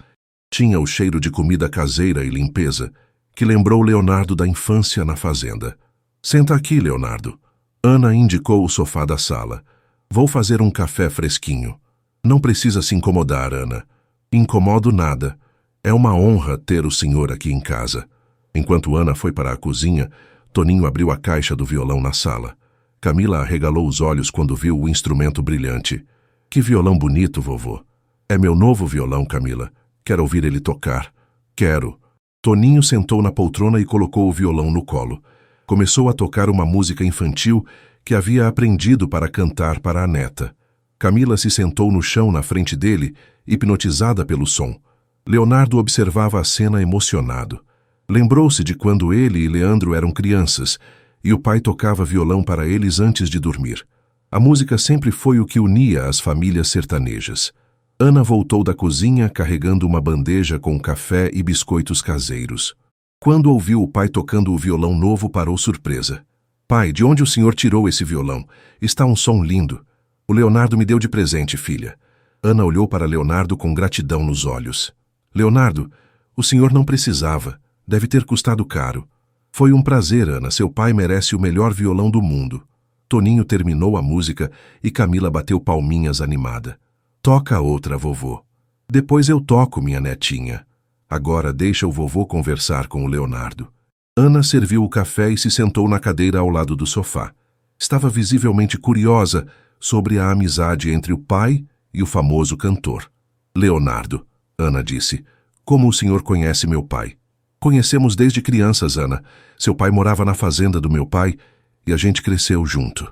Tinha o cheiro de comida caseira e limpeza, que lembrou Leonardo da infância na fazenda. Senta aqui, Leonardo. Ana indicou o sofá da sala. Vou fazer um café fresquinho. Não precisa se incomodar, Ana. Incomodo nada. É uma honra ter o senhor aqui em casa. Enquanto Ana foi para a cozinha, Toninho abriu a caixa do violão na sala. Camila arregalou os olhos quando viu o instrumento brilhante. Que violão bonito, vovô. É meu novo violão, Camila. Quer ouvir ele tocar? Quero. Toninho sentou na poltrona e colocou o violão no colo. Começou a tocar uma música infantil que havia aprendido para cantar para a neta. Camila se sentou no chão na frente dele, hipnotizada pelo som. Leonardo observava a cena emocionado. Lembrou-se de quando ele e Leandro eram crianças, e o pai tocava violão para eles antes de dormir. A música sempre foi o que unia as famílias sertanejas. Ana voltou da cozinha carregando uma bandeja com café e biscoitos caseiros. Quando ouviu o pai tocando o violão novo, parou surpresa. Pai, de onde o senhor tirou esse violão? Está um som lindo. O Leonardo me deu de presente, filha. Ana olhou para Leonardo com gratidão nos olhos. Leonardo, o senhor não precisava. Deve ter custado caro. Foi um prazer, Ana. Seu pai merece o melhor violão do mundo. Toninho terminou a música e Camila bateu palminhas animada. Toca outra, vovô. Depois eu toco, minha netinha. Agora deixa o vovô conversar com o Leonardo. Ana serviu o café e se sentou na cadeira ao lado do sofá. Estava visivelmente curiosa sobre a amizade entre o pai e o famoso cantor. Leonardo, Ana disse, como o senhor conhece meu pai? Conhecemos desde crianças, Ana. Seu pai morava na fazenda do meu pai e a gente cresceu junto.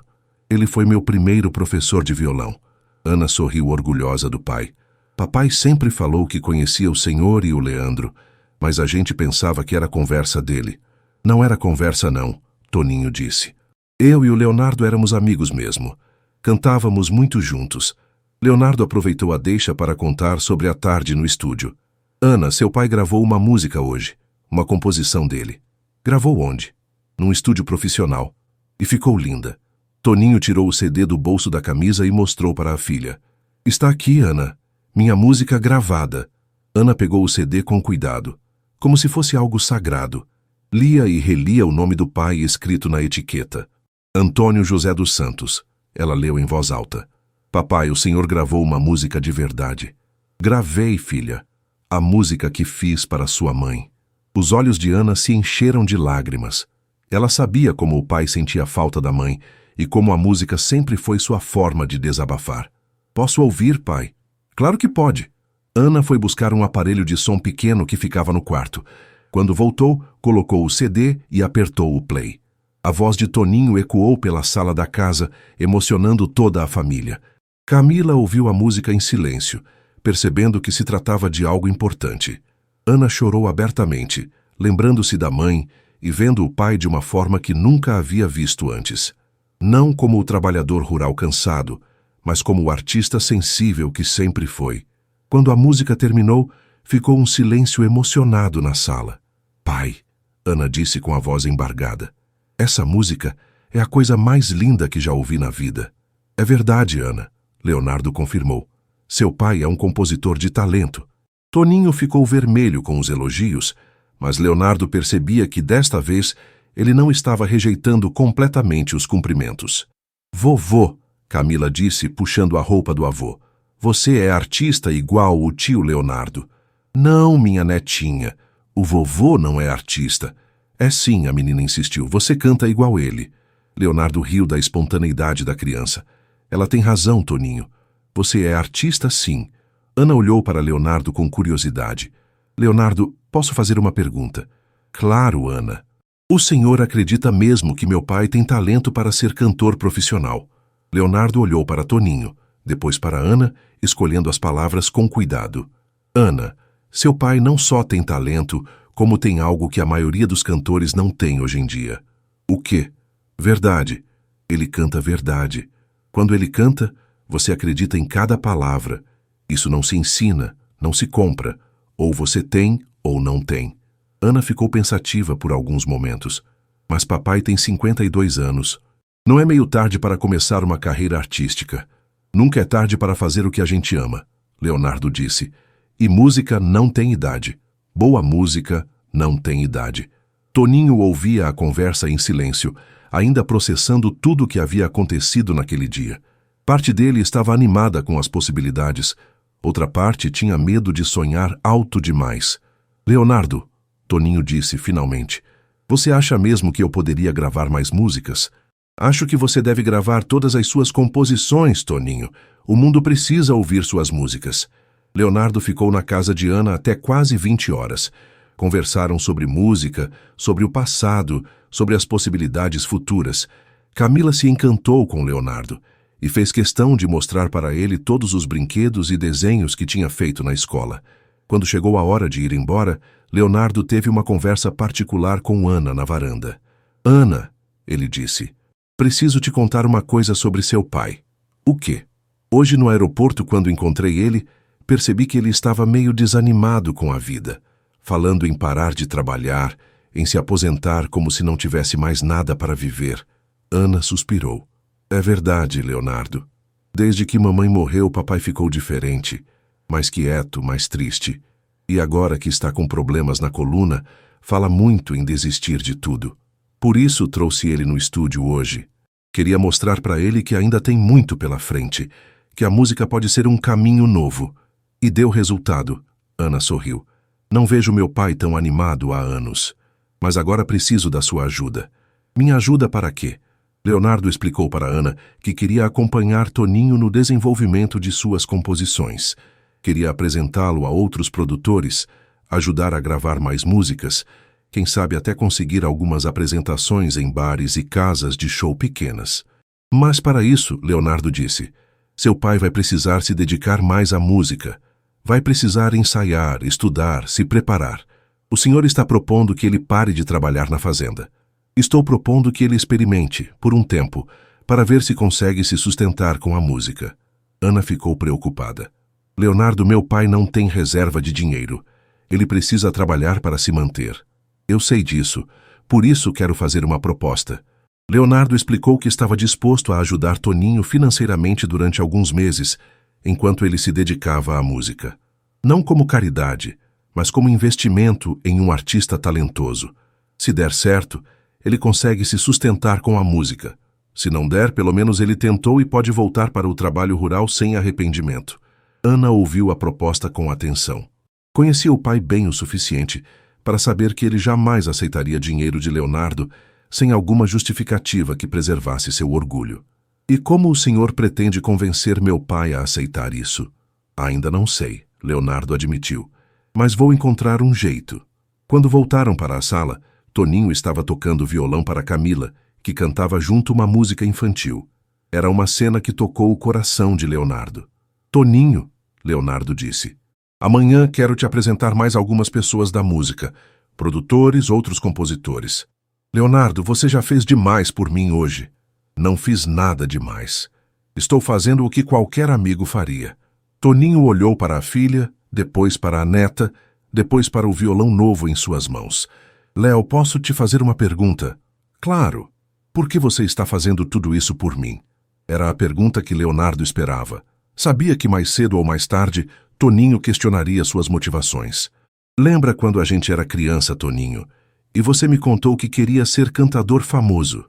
Ele foi meu primeiro professor de violão. Ana sorriu orgulhosa do pai. Papai sempre falou que conhecia o senhor e o Leandro, mas a gente pensava que era conversa dele. Não era conversa não, Toninho disse. Eu e o Leonardo éramos amigos mesmo. Cantávamos muito juntos. Leonardo aproveitou a deixa para contar sobre a tarde no estúdio. Ana, seu pai gravou uma música hoje, uma composição dele. Gravou onde? Num estúdio profissional. E ficou linda. Toninho tirou o CD do bolso da camisa e mostrou para a filha. Está aqui, Ana. Minha música gravada. Ana pegou o CD com cuidado. como se fosse algo sagrado. Lia e relia o nome do pai escrito na etiqueta. Antônio José dos Santos. Ela leu em voz alta. Papai, o senhor gravou uma música de verdade. Gravei, filha. A música que fiz para sua mãe. Os olhos de Ana se encheram de lágrimas. Ela sabia como o pai sentia falta da mãe e como a música sempre foi sua forma de desabafar. Posso ouvir, pai? Claro que pode. Ana foi buscar um aparelho de som pequeno que ficava no quarto. Quando voltou, colocou o CD e apertou o play. A voz de Toninho ecoou pela sala da casa, emocionando toda a família. Camila ouviu a música em silêncio, percebendo que se tratava de algo importante. Ana chorou abertamente, lembrando-se da mãe e vendo o pai de uma forma que nunca havia visto antes. Não como o trabalhador rural cansado, mas como o artista sensível que sempre foi. Quando a música terminou, ficou um silêncio emocionado na sala. Pai, Ana disse com a voz embargada. Essa música é a coisa mais linda que já ouvi na vida. É verdade, Ana, Leonardo confirmou. Seu pai é um compositor de talento. Toninho ficou vermelho com os elogios, mas Leonardo percebia que desta vez ele não estava rejeitando completamente os cumprimentos. Vovô, Camila disse, puxando a roupa do avô. Você é artista igual o tio Leonardo. Não, minha netinha. O vovô não é artista. É sim, a menina insistiu. Você canta igual ele. Leonardo riu da espontaneidade da criança. Ela tem razão, Toninho. Você é artista, sim. Ana olhou para Leonardo com curiosidade. Leonardo, posso fazer uma pergunta? Claro, Ana. O senhor acredita mesmo que meu pai tem talento para ser cantor profissional? Leonardo olhou para Toninho, depois para Ana, escolhendo as palavras com cuidado. Ana, seu pai não só tem talento, como tem algo que a maioria dos cantores não tem hoje em dia. O quê? Verdade. Ele canta verdade. Quando ele canta, você acredita em cada palavra. Isso não se ensina, não se compra. Ou você tem, ou não tem. Ana ficou pensativa por alguns momentos. Mas papai tem 52 anos. Não é meio tarde para começar uma carreira artística. Nunca é tarde para fazer o que a gente ama, Leonardo disse. E música não tem idade. Boa música não tem idade. Toninho ouvia a conversa em silêncio, ainda processando tudo o que havia acontecido naquele dia. Parte dele estava animada com as possibilidades. Outra parte tinha medo de sonhar alto demais. Leonardo, Toninho disse finalmente, você acha mesmo que eu poderia gravar mais músicas? Acho que você deve gravar todas as suas composições, Toninho. O mundo precisa ouvir suas músicas. Leonardo ficou na casa de Ana até quase 20 horas. Conversaram sobre música, sobre o passado, sobre as possibilidades futuras. Camila se encantou com Leonardo e fez questão de mostrar para ele todos os brinquedos e desenhos que tinha feito na escola. Quando chegou a hora de ir embora, Leonardo teve uma conversa particular com Ana na varanda. Ana, ele disse, preciso te contar uma coisa sobre seu pai. O quê? Hoje no aeroporto, quando encontrei ele, percebi que ele estava meio desanimado com a vida, falando em parar de trabalhar, em se aposentar como se não tivesse mais nada para viver. Ana suspirou. É verdade, Leonardo. Desde que mamãe morreu, papai ficou diferente, mais quieto, mais triste. E agora que está com problemas na coluna, fala muito em desistir de tudo. Por isso trouxe ele no estúdio hoje. Queria mostrar para ele que ainda tem muito pela frente, que a música pode ser um caminho novo. E deu resultado. Ana sorriu. Não vejo meu pai tão animado há anos. Mas agora preciso da sua ajuda. Minha ajuda para quê? Leonardo explicou para Ana que queria acompanhar Toninho no desenvolvimento de suas composições. Queria apresentá-lo a outros produtores, ajudar a gravar mais músicas, quem sabe até conseguir algumas apresentações em bares e casas de show pequenas. Mas para isso, Leonardo disse, seu pai vai precisar se dedicar mais à música. Vai precisar ensaiar, estudar, se preparar. O senhor está propondo que ele pare de trabalhar na fazenda. Estou propondo que ele experimente, por um tempo, para ver se consegue se sustentar com a música. Ana ficou preocupada. Leonardo, meu pai não tem reserva de dinheiro. Ele precisa trabalhar para se manter. Eu sei disso, por isso quero fazer uma proposta. Leonardo explicou que estava disposto a ajudar Toninho financeiramente durante alguns meses, enquanto ele se dedicava à música. Não como caridade, mas como investimento em um artista talentoso. Se der certo, ele consegue se sustentar com a música. Se não der, pelo menos ele tentou e pode voltar para o trabalho rural sem arrependimento. Ana ouviu a proposta com atenção. Conhecia o pai bem o suficiente para saber que ele jamais aceitaria dinheiro de Leonardo sem alguma justificativa que preservasse seu orgulho. E como o senhor pretende convencer meu pai a aceitar isso? Ainda não sei, Leonardo admitiu. Mas vou encontrar um jeito. Quando voltaram para a sala, Toninho estava tocando violão para Camila, que cantava junto uma música infantil. Era uma cena que tocou o coração de Leonardo. Toninho, Leonardo disse, amanhã quero te apresentar mais algumas pessoas da música, produtores, outros compositores. Leonardo, você já fez demais por mim hoje. Não fiz nada demais. Estou fazendo o que qualquer amigo faria. Toninho olhou para a filha, depois para a neta, depois para o violão novo em suas mãos. Léo, posso te fazer uma pergunta? Claro. Por que você está fazendo tudo isso por mim? Era a pergunta que Leonardo esperava. Sabia que mais cedo ou mais tarde, Toninho questionaria suas motivações. Lembra quando a gente era criança, Toninho, e você me contou que queria ser cantador famoso?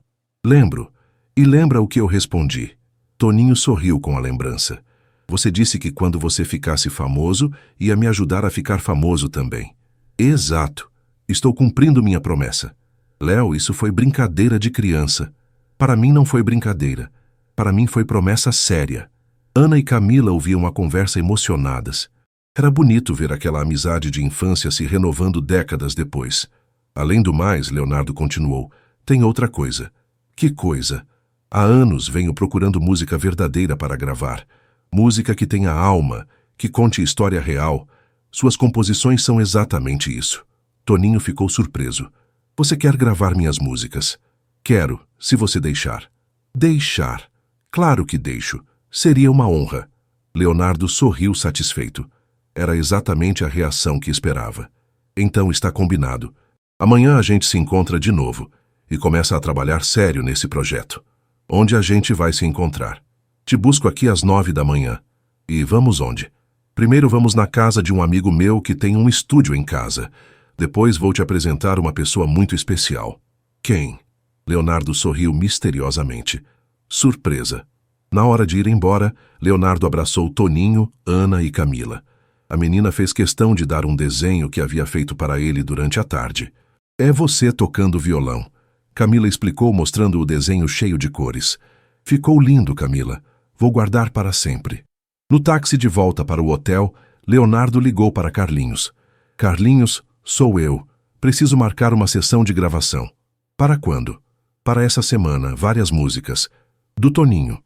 Lembro. E lembra o que eu respondi? Toninho sorriu com a lembrança. Você disse que quando você ficasse famoso, ia me ajudar a ficar famoso também. Exato. Estou cumprindo minha promessa. Léo, isso foi brincadeira de criança. Para mim não foi brincadeira. Para mim foi promessa séria. Ana e Camila ouviam a conversa emocionadas. Era bonito ver aquela amizade de infância se renovando décadas depois. Além do mais, Leonardo continuou, tem outra coisa. Que coisa? Há anos venho procurando música verdadeira para gravar. Música que tenha alma, que conte história real. Suas composições são exatamente isso. Toninho ficou surpreso. Você quer gravar minhas músicas? Quero, se você deixar. Deixar? Claro que deixo. Seria uma honra. Leonardo sorriu satisfeito. Era exatamente a reação que esperava. Então está combinado. Amanhã a gente se encontra de novo e começa a trabalhar sério nesse projeto. Onde a gente vai se encontrar? Te busco aqui às 9 da manhã. E vamos onde? Primeiro vamos na casa de um amigo meu que tem um estúdio em casa. Depois vou te apresentar uma pessoa muito especial. Quem? Leonardo sorriu misteriosamente. Surpresa. Na hora de ir embora, Leonardo abraçou Toninho, Ana e Camila. A menina fez questão de dar um desenho que havia feito para ele durante a tarde. É você tocando violão. Camila explicou mostrando o desenho cheio de cores. Ficou lindo, Camila. Vou guardar para sempre. No táxi de volta para o hotel, Leonardo ligou para Carlinhos. Carlinhos, sou eu. Preciso marcar uma sessão de gravação. Para quando? Para essa semana, várias músicas. Do Toninho.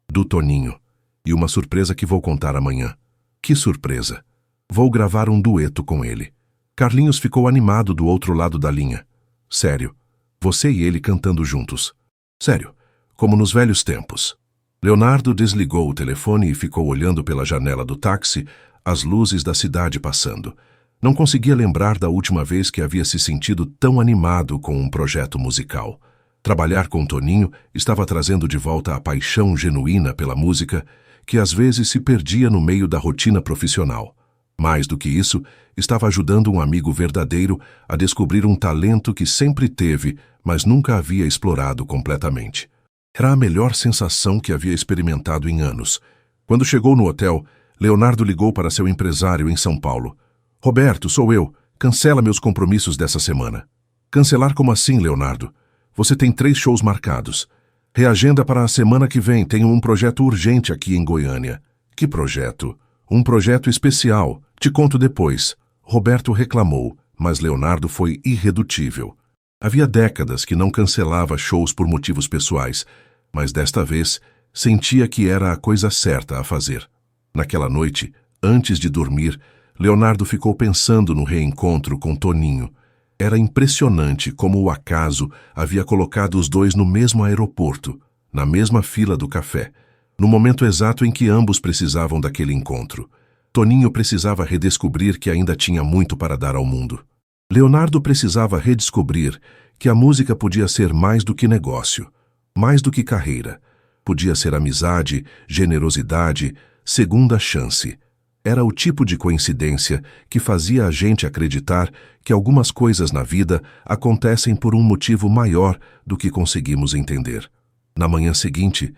Do Toninho. E uma surpresa que vou contar amanhã. Que surpresa! Vou gravar um dueto com ele. Carlinhos ficou animado do outro lado da linha. Sério. Você e ele cantando juntos. Sério. Como nos velhos tempos. Leonardo desligou o telefone e ficou olhando pela janela do táxi, as luzes da cidade passando. Não conseguia lembrar da última vez que havia se sentido tão animado com um projeto musical. Trabalhar com Toninho estava trazendo de volta a paixão genuína pela música, que às vezes se perdia no meio da rotina profissional. Mais do que isso, estava ajudando um amigo verdadeiro a descobrir um talento que sempre teve, mas nunca havia explorado completamente. Era a melhor sensação que havia experimentado em anos. Quando chegou no hotel, Leonardo ligou para seu empresário em São Paulo. Roberto, sou eu. Cancela meus compromissos dessa semana. Cancelar como assim, Leonardo? Você tem 3 shows marcados. Reagenda para a semana que vem, tenho um projeto urgente aqui em Goiânia. Que projeto? Um projeto especial. Te conto depois. Roberto reclamou, mas Leonardo foi irredutível. Havia décadas que não cancelava shows por motivos pessoais, mas desta vez sentia que era a coisa certa a fazer. Naquela noite, antes de dormir, Leonardo ficou pensando no reencontro com Toninho. Era impressionante como o acaso havia colocado os dois no mesmo aeroporto, na mesma fila do café, no momento exato em que ambos precisavam daquele encontro. Toninho precisava redescobrir que ainda tinha muito para dar ao mundo. Leonardo precisava redescobrir que a música podia ser mais do que negócio, mais do que carreira. Podia ser amizade, generosidade, segunda chance. Era o tipo de coincidência que fazia a gente acreditar que algumas coisas na vida acontecem por um motivo maior do que conseguimos entender. Na manhã seguinte,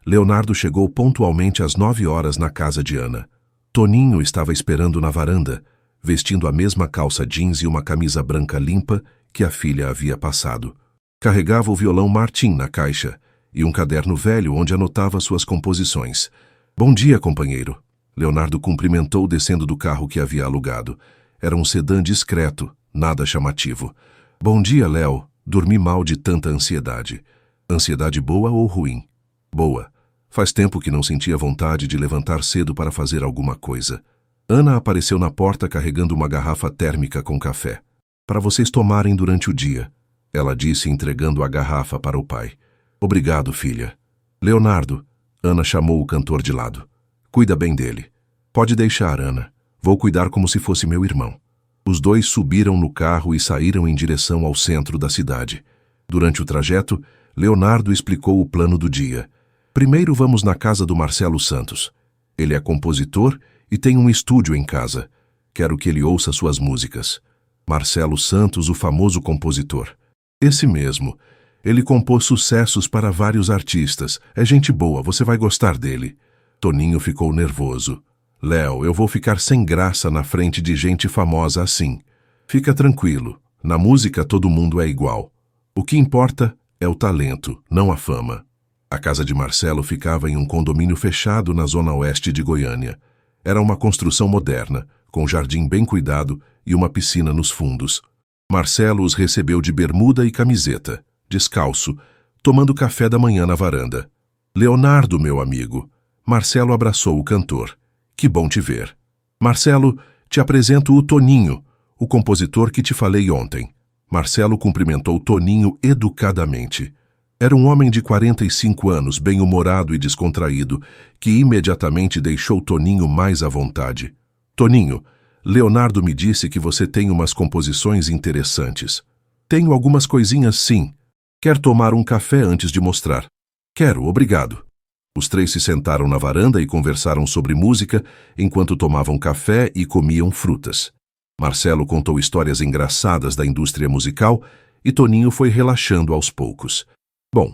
Leonardo chegou pontualmente às 9 horas na casa de Ana. Toninho estava esperando na varanda, vestindo a mesma calça jeans e uma camisa branca limpa que a filha havia passado. Carregava o violão Martin na caixa e um caderno velho onde anotava suas composições. "Bom dia, companheiro." Leonardo cumprimentou descendo do carro que havia alugado. Era um sedã discreto, nada chamativo. "Bom dia, Léo. Dormi mal de tanta ansiedade." "Ansiedade boa ou ruim?" "Boa. Faz tempo que não sentia vontade de levantar cedo para fazer alguma coisa." Ana apareceu na porta carregando uma garrafa térmica com café. "Para vocês tomarem durante o dia," ela disse, entregando a garrafa para o pai. "Obrigado, filha." "Leonardo," Ana chamou o cantor de lado. "Cuida bem dele." "Pode deixar, Ana. Vou cuidar como se fosse meu irmão." Os dois subiram no carro e saíram em direção ao centro da cidade. Durante o trajeto, Leonardo explicou o plano do dia. "Primeiro vamos na casa do Marcelo Santos. Ele é compositor e tem um estúdio em casa. Quero que ele ouça suas músicas." Marcelo Santos, o famoso compositor. "Esse mesmo. Ele compôs sucessos para vários artistas. É gente boa, você vai gostar dele." Toninho ficou nervoso. "Léo, eu vou ficar sem graça na frente de gente famosa assim." "Fica tranquilo. Na música todo mundo é igual. O que importa é o talento, não a fama." A casa de Marcelo ficava em um condomínio fechado na zona oeste de Goiânia. Era uma construção moderna, com jardim bem cuidado e uma piscina nos fundos. Marcelo os recebeu de bermuda e camiseta, descalço, tomando café da manhã na varanda. "Leonardo, meu amigo." Marcelo abraçou o cantor. "Que bom te ver." "Marcelo, te apresento o Toninho, o compositor que te falei ontem." Marcelo cumprimentou Toninho educadamente. Era um homem de 45 anos, bem-humorado e descontraído, que imediatamente deixou Toninho mais à vontade. "Toninho, Leonardo me disse que você tem umas composições interessantes." "Tenho algumas coisinhas, sim. Quer tomar um café antes de mostrar?" "Quero, obrigado." Os três se sentaram na varanda e conversaram sobre música enquanto tomavam café e comiam frutas. Marcelo contou histórias engraçadas da indústria musical e Toninho foi relaxando aos poucos. "Bom,"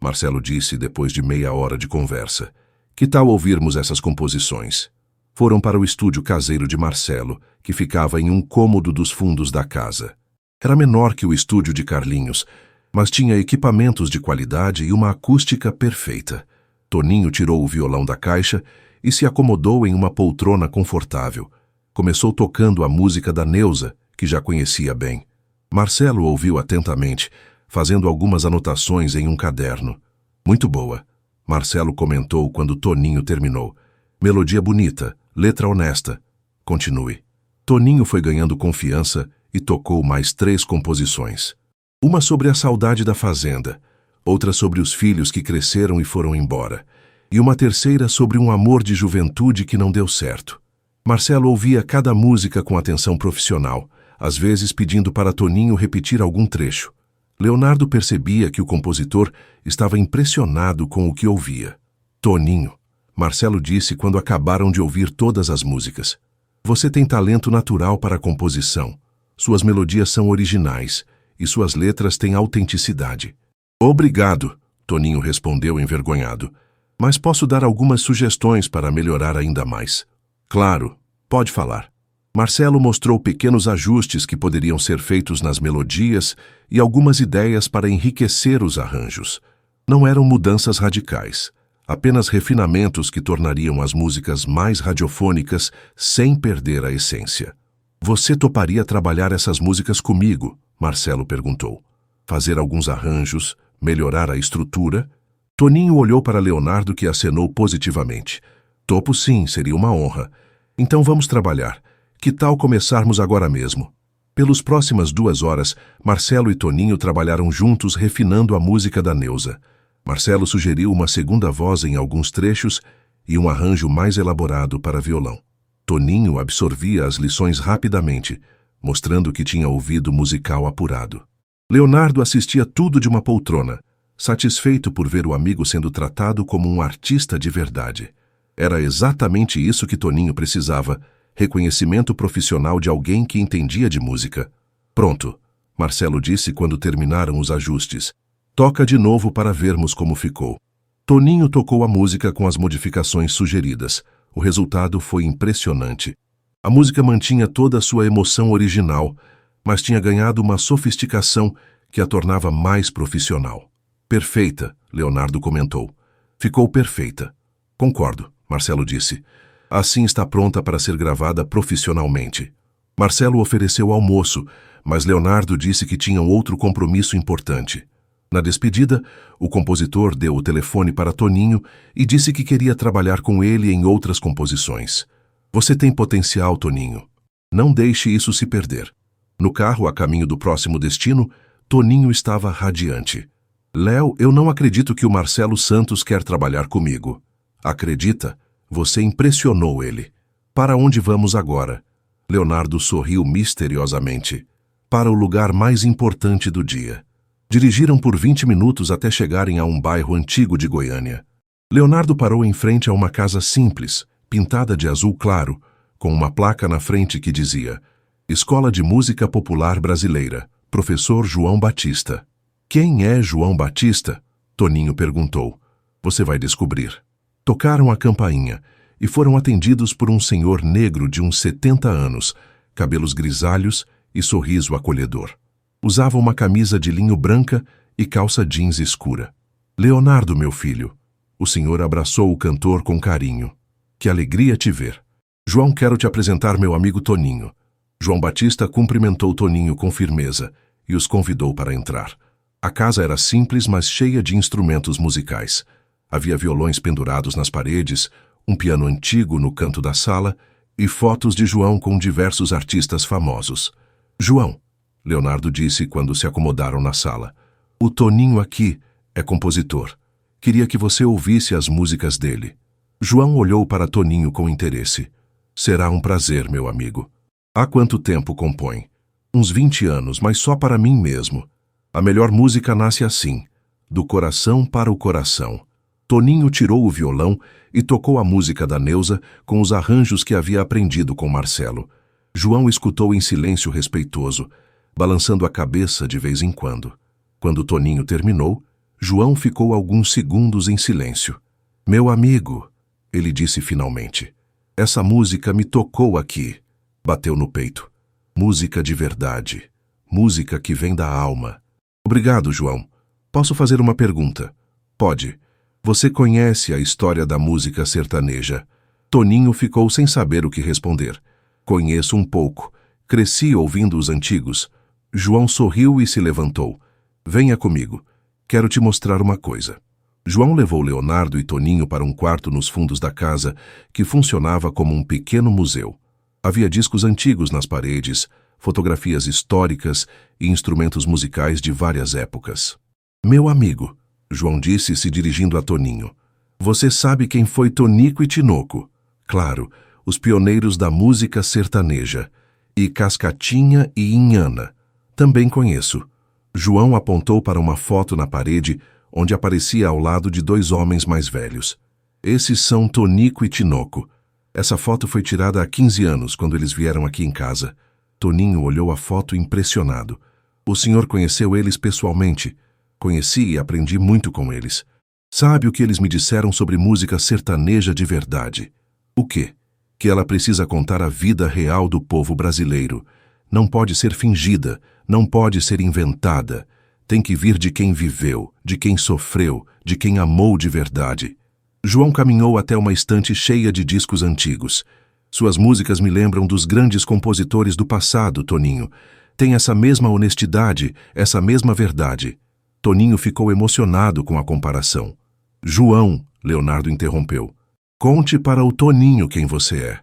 Marcelo disse depois de meia hora de conversa, "que tal ouvirmos essas composições?" Foram para o estúdio caseiro de Marcelo, que ficava em um cômodo dos fundos da casa. Era menor que o estúdio de Carlinhos, mas tinha equipamentos de qualidade e uma acústica perfeita. Toninho tirou o violão da caixa e se acomodou em uma poltrona confortável. Começou tocando a música da Neuza, que já conhecia bem. Marcelo ouviu atentamente, fazendo algumas anotações em um caderno. "Muito boa," Marcelo comentou quando Toninho terminou. "Melodia bonita, letra honesta. Continue." Toninho foi ganhando confiança e tocou mais 3 composições. Uma sobre a saudade da fazenda, outra sobre os filhos que cresceram e foram embora, e uma terceira sobre um amor de juventude que não deu certo. Marcelo ouvia cada música com atenção profissional, às vezes pedindo para Toninho repetir algum trecho. Leonardo percebia que o compositor estava impressionado com o que ouvia. "Toninho," Marcelo disse quando acabaram de ouvir todas as músicas, "você tem talento natural para a composição. Suas melodias são originais e suas letras têm autenticidade." "Obrigado," Toninho respondeu envergonhado, "mas posso dar algumas sugestões para melhorar ainda mais." "Claro, pode falar." Marcelo mostrou pequenos ajustes que poderiam ser feitos nas melodias e algumas ideias para enriquecer os arranjos. Não eram mudanças radicais, apenas refinamentos que tornariam as músicas mais radiofônicas sem perder a essência. "Você toparia trabalhar essas músicas comigo?" Marcelo perguntou. "Fazer alguns arranjos, melhorar a estrutura?" Toninho olhou para Leonardo, que acenou positivamente. "Topo sim, seria uma honra. Então vamos trabalhar. Que tal começarmos agora mesmo?" Pelas próximas 2 horas, Marcelo e Toninho trabalharam juntos refinando a música da Neuza. Marcelo sugeriu uma segunda voz em alguns trechos e um arranjo mais elaborado para violão. Toninho absorvia as lições rapidamente, mostrando que tinha ouvido musical apurado. Leonardo assistia tudo de uma poltrona, satisfeito por ver o amigo sendo tratado como um artista de verdade. Era exatamente isso que Toninho precisava, reconhecimento profissional de alguém que entendia de música. Pronto, Marcelo disse quando terminaram os ajustes. Toca de novo para vermos como ficou. Toninho tocou a música com as modificações sugeridas. O resultado foi impressionante. A música mantinha toda a sua emoção original, mas tinha ganhado uma sofisticação que a tornava mais profissional. Perfeita, Leonardo comentou. Ficou perfeita. Concordo, Marcelo disse. Assim está pronta para ser gravada profissionalmente. Marcelo ofereceu almoço, mas Leonardo disse que tinha outro compromisso importante. Na despedida, o compositor deu o telefone para Toninho e disse que queria trabalhar com ele em outras composições. Você tem potencial, Toninho. Não deixe isso se perder. No carro, a caminho do próximo destino, Toninho estava radiante. Léo, eu não acredito que o Marcelo Santos quer trabalhar comigo. Acredita? Você impressionou ele. Para onde vamos agora? Leonardo sorriu misteriosamente. Para o lugar mais importante do dia. Dirigiram por 20 minutos até chegarem a um bairro antigo de Goiânia. Leonardo parou em frente a uma casa simples, pintada de azul claro, com uma placa na frente que dizia Escola de Música Popular Brasileira, Professor João Batista. Quem é João Batista? Toninho perguntou. Você vai descobrir. Tocaram a campainha e foram atendidos por um senhor negro de uns 70 anos, cabelos grisalhos e sorriso acolhedor. Usava uma camisa de linho branca e calça jeans escura. Leonardo, meu filho. O senhor abraçou o cantor com carinho. Que alegria te ver. João, quero te apresentar meu amigo Toninho. João Batista cumprimentou Toninho com firmeza e os convidou para entrar. A casa era simples, mas cheia de instrumentos musicais. Havia violões pendurados nas paredes, um piano antigo no canto da sala e fotos de João com diversos artistas famosos. João, Leonardo disse quando se acomodaram na sala. O Toninho aqui é compositor. Queria que você ouvisse as músicas dele. João olhou para Toninho com interesse. Será um prazer, meu amigo. Há quanto tempo compõe? Uns 20 anos, mas só para mim mesmo. A melhor música nasce assim, do coração para o coração. Toninho tirou o violão e tocou a música da Neuza com os arranjos que havia aprendido com Marcelo. João escutou em silêncio respeitoso, balançando a cabeça de vez em quando. Quando Toninho terminou, João ficou alguns segundos em silêncio. Meu amigo, ele disse finalmente, essa música me tocou aqui. Bateu no peito. Música de verdade. Música que vem da alma. Obrigado, João. Posso fazer uma pergunta? Pode. Você conhece a história da música sertaneja? Toninho ficou sem saber o que responder. Conheço um pouco. Cresci ouvindo os antigos. João sorriu e se levantou. Venha comigo. Quero te mostrar uma coisa. João levou Leonardo e Toninho para um quarto nos fundos da casa, que funcionava como um pequeno museu. Havia discos antigos nas paredes, fotografias históricas e instrumentos musicais de várias épocas. Meu amigo, João disse se dirigindo a Toninho, você sabe quem foi Tonico e Tinoco? Claro, os pioneiros da música sertaneja. E Cascatinha e Inhana. Também conheço. João apontou para uma foto na parede, onde aparecia ao lado de dois homens mais velhos. Esses são Tonico e Tinoco. Essa foto foi tirada há 15 anos, quando eles vieram aqui em casa. Toninho olhou a foto impressionado. O senhor conheceu eles pessoalmente. Conheci e aprendi muito com eles. Sabe o que eles me disseram sobre música sertaneja de verdade? O quê? Que ela precisa contar a vida real do povo brasileiro. Não pode ser fingida, não pode ser inventada. Tem que vir de quem viveu, de quem sofreu, de quem amou de verdade. João caminhou até uma estante cheia de discos antigos. Suas músicas me lembram dos grandes compositores do passado, Toninho. Tem essa mesma honestidade, essa mesma verdade. Toninho ficou emocionado com a comparação. João, Leonardo interrompeu. Conte para o Toninho quem você é.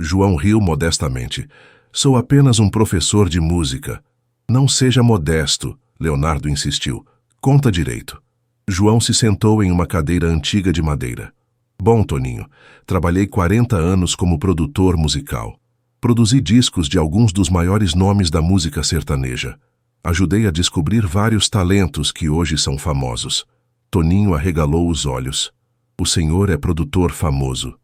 João riu modestamente. Sou apenas um professor de música. Não seja modesto, Leonardo insistiu. Conta direito. João se sentou em uma cadeira antiga de madeira. Bom, Toninho, trabalhei 40 anos como produtor musical. Produzi discos de alguns dos maiores nomes da música sertaneja. Ajudei a descobrir vários talentos que hoje são famosos. Toninho arregalou os olhos. O senhor é produtor famoso.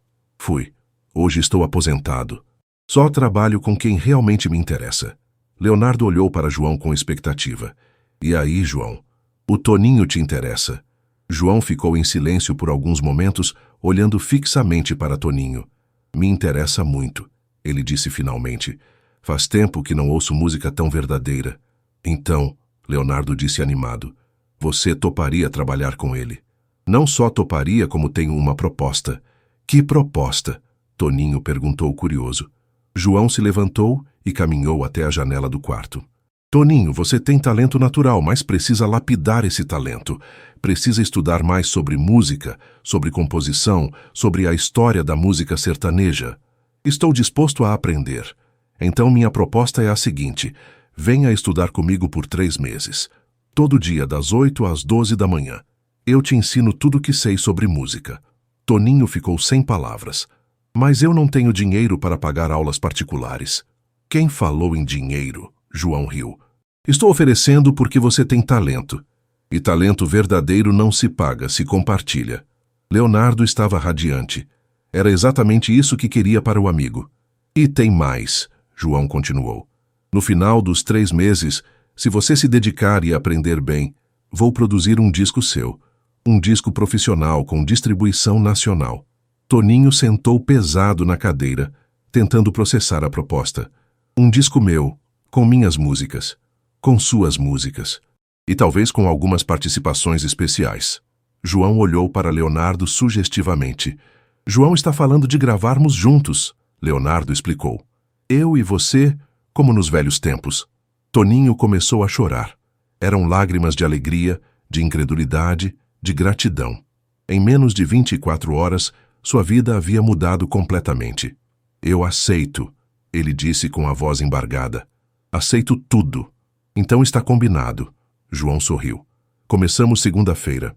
Fui. Hoje estou aposentado. Só trabalho com quem realmente me interessa. Leonardo olhou para João com expectativa. E aí, João? O Toninho te interessa? João ficou em silêncio por alguns momentos, olhando fixamente para Toninho. Me interessa muito, ele disse finalmente. Faz tempo que não ouço música tão verdadeira. Então, Leonardo disse animado, você toparia trabalhar com ele? Não só toparia, como tenho uma proposta. Que proposta? Toninho perguntou curioso. João se levantou e caminhou até a janela do quarto. Toninho, você tem talento natural, mas precisa lapidar esse talento. Precisa estudar mais sobre música, sobre composição, sobre a história da música sertaneja. Estou disposto a aprender. Então minha proposta é a seguinte: venha estudar comigo por 3 meses. Todo dia, das 8 às 12 da manhã. Eu te ensino tudo o que sei sobre música. Toninho ficou sem palavras. Mas eu não tenho dinheiro para pagar aulas particulares. Quem falou em dinheiro? João riu. Estou oferecendo porque você tem talento. E talento verdadeiro não se paga, se compartilha. Leonardo estava radiante. Era exatamente isso que queria para o amigo. E tem mais, João continuou. No final dos 3 meses, se você se dedicar e aprender bem, vou produzir um disco seu. Um disco profissional com distribuição nacional. Toninho sentou pesado na cadeira, tentando processar a proposta. Um disco meu, com minhas músicas, com suas músicas, e talvez com algumas participações especiais. João olhou para Leonardo sugestivamente. João está falando de gravarmos juntos, Leonardo explicou. Eu e você, como nos velhos tempos. Toninho começou a chorar. Eram lágrimas de alegria, de incredulidade, de gratidão. Em menos de 24 horas, sua vida havia mudado completamente. Eu aceito, ele disse com a voz embargada. Aceito tudo. Então está combinado. João sorriu. Começamos segunda-feira.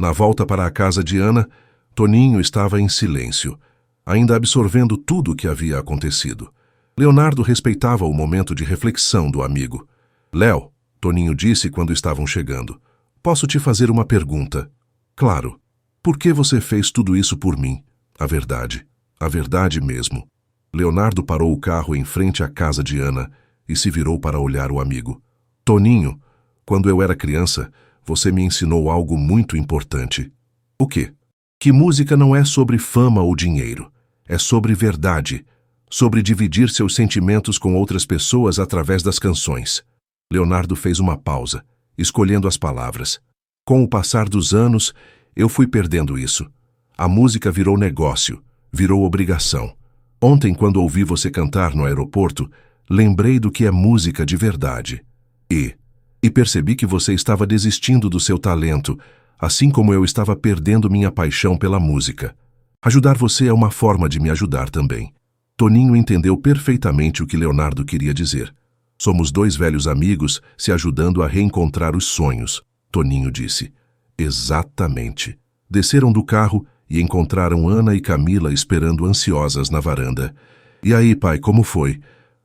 Na volta para a casa de Ana, Toninho estava em silêncio, ainda absorvendo tudo o que havia acontecido. Leonardo respeitava o momento de reflexão do amigo. Léo, Toninho disse quando estavam chegando, posso te fazer uma pergunta? Claro. Por que você fez tudo isso por mim? A verdade mesmo. Leonardo parou o carro em frente à casa de Ana e se virou para olhar o amigo. Toninho, quando eu era criança, você me ensinou algo muito importante. O quê? Que música não é sobre fama ou dinheiro. É sobre verdade. Sobre dividir seus sentimentos com outras pessoas através das canções. Leonardo fez uma pausa, escolhendo as palavras. Com o passar dos anos, eu fui perdendo isso. A música virou negócio, virou obrigação. Ontem, quando ouvi você cantar no aeroporto, lembrei do que é música de verdade. E percebi que você estava desistindo do seu talento, assim como eu estava perdendo minha paixão pela música. Ajudar você é uma forma de me ajudar também. Toninho entendeu perfeitamente o que Leonardo queria dizer. Somos 2 velhos amigos se ajudando a reencontrar os sonhos, Toninho disse. Exatamente. Desceram do carro e encontraram Ana e Camila esperando ansiosas na varanda. E aí, pai, como foi?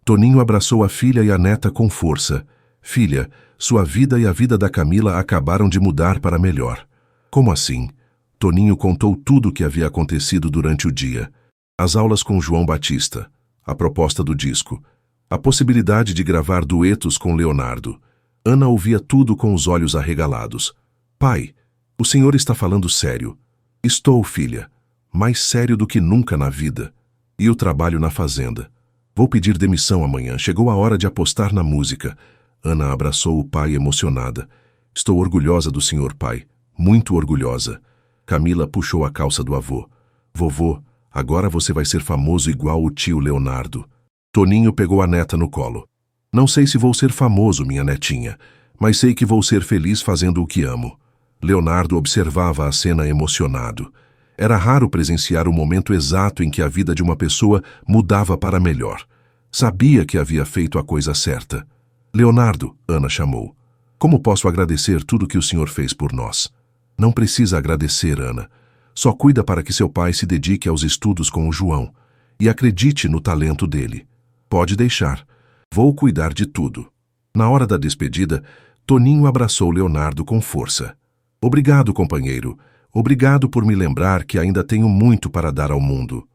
Toninho abraçou a filha e a neta com força. Filha, sua vida e a vida da Camila acabaram de mudar para melhor. Como assim? Toninho contou tudo o que havia acontecido durante o dia. As aulas com João Batista, a proposta do disco, a possibilidade de gravar duetos com Leonardo. Ana ouvia tudo com os olhos arregalados. Pai, o senhor está falando sério. Estou, filha, mais sério do que nunca na vida. E o trabalho na fazenda. Vou pedir demissão amanhã, chegou a hora de apostar na música. Ana abraçou o pai emocionada. Estou orgulhosa do senhor, pai, muito orgulhosa. Camila puxou a calça do avô. Vovô, agora você vai ser famoso igual o tio Leonardo. Toninho pegou a neta no colo. Não sei se vou ser famoso, minha netinha, mas sei que vou ser feliz fazendo o que amo. Leonardo observava a cena emocionado. Era raro presenciar o momento exato em que a vida de uma pessoa mudava para melhor. Sabia que havia feito a coisa certa. Leonardo, Ana chamou. Como posso agradecer tudo que o senhor fez por nós? Não precisa agradecer, Ana. Só cuida para que seu pai se dedique aos estudos com o João. E acredite no talento dele. Pode deixar. Vou cuidar de tudo. Na hora da despedida, Toninho abraçou Leonardo com força. Obrigado, companheiro. Obrigado por me lembrar que ainda tenho muito para dar ao mundo.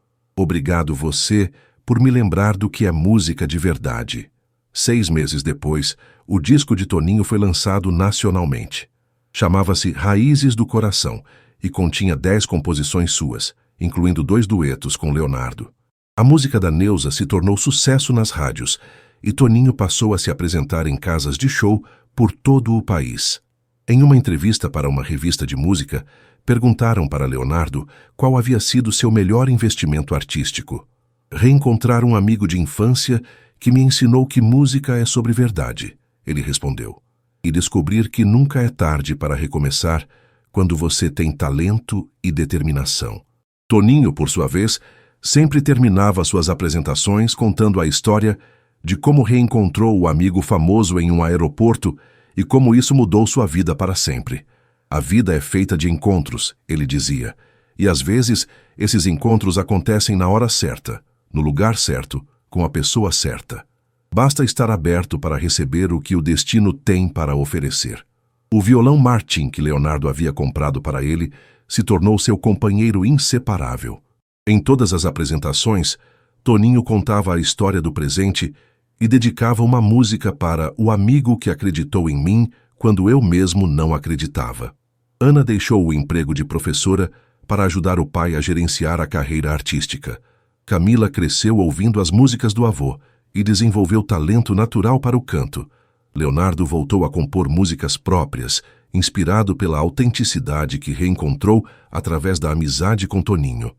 Obrigado você por me lembrar do que é música de verdade. 6 meses depois, o disco de Toninho foi lançado nacionalmente. Chamava-se Raízes do Coração e continha 10 composições suas, incluindo 2 duetos com Leonardo. A música da Neuza se tornou sucesso nas rádios e Toninho passou a se apresentar em casas de show por todo o país. Em uma entrevista para uma revista de música, perguntaram para Leonardo qual havia sido seu melhor investimento artístico. Reencontrar um amigo de infância que me ensinou que música é sobre verdade, ele respondeu. E descobrir que nunca é tarde para recomeçar quando você tem talento e determinação. Toninho, por sua vez, sempre terminava suas apresentações contando a história de como reencontrou o amigo famoso em um aeroporto e como isso mudou sua vida para sempre. A vida é feita de encontros, ele dizia, e às vezes esses encontros acontecem na hora certa, no lugar certo, com a pessoa certa. Basta estar aberto para receber o que o destino tem para oferecer. O violão Martin que Leonardo havia comprado para ele se tornou seu companheiro inseparável. Em todas as apresentações, Toninho contava a história do presente e dedicava uma música para o amigo que acreditou em mim quando eu mesmo não acreditava. Ana deixou o emprego de professora para ajudar o pai a gerenciar a carreira artística. Camila cresceu ouvindo as músicas do avô e desenvolveu talento natural para o canto. Leonardo voltou a compor músicas próprias, inspirado pela autenticidade que reencontrou através da amizade com Toninho.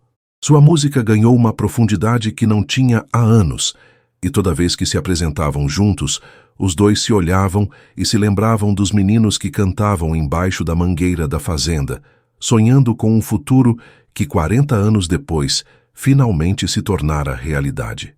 Sua música ganhou uma profundidade que não tinha há anos, e toda vez que se apresentavam juntos, os dois se olhavam e se lembravam dos meninos que cantavam embaixo da mangueira da fazenda, sonhando com um futuro que 40 anos depois finalmente se tornara realidade.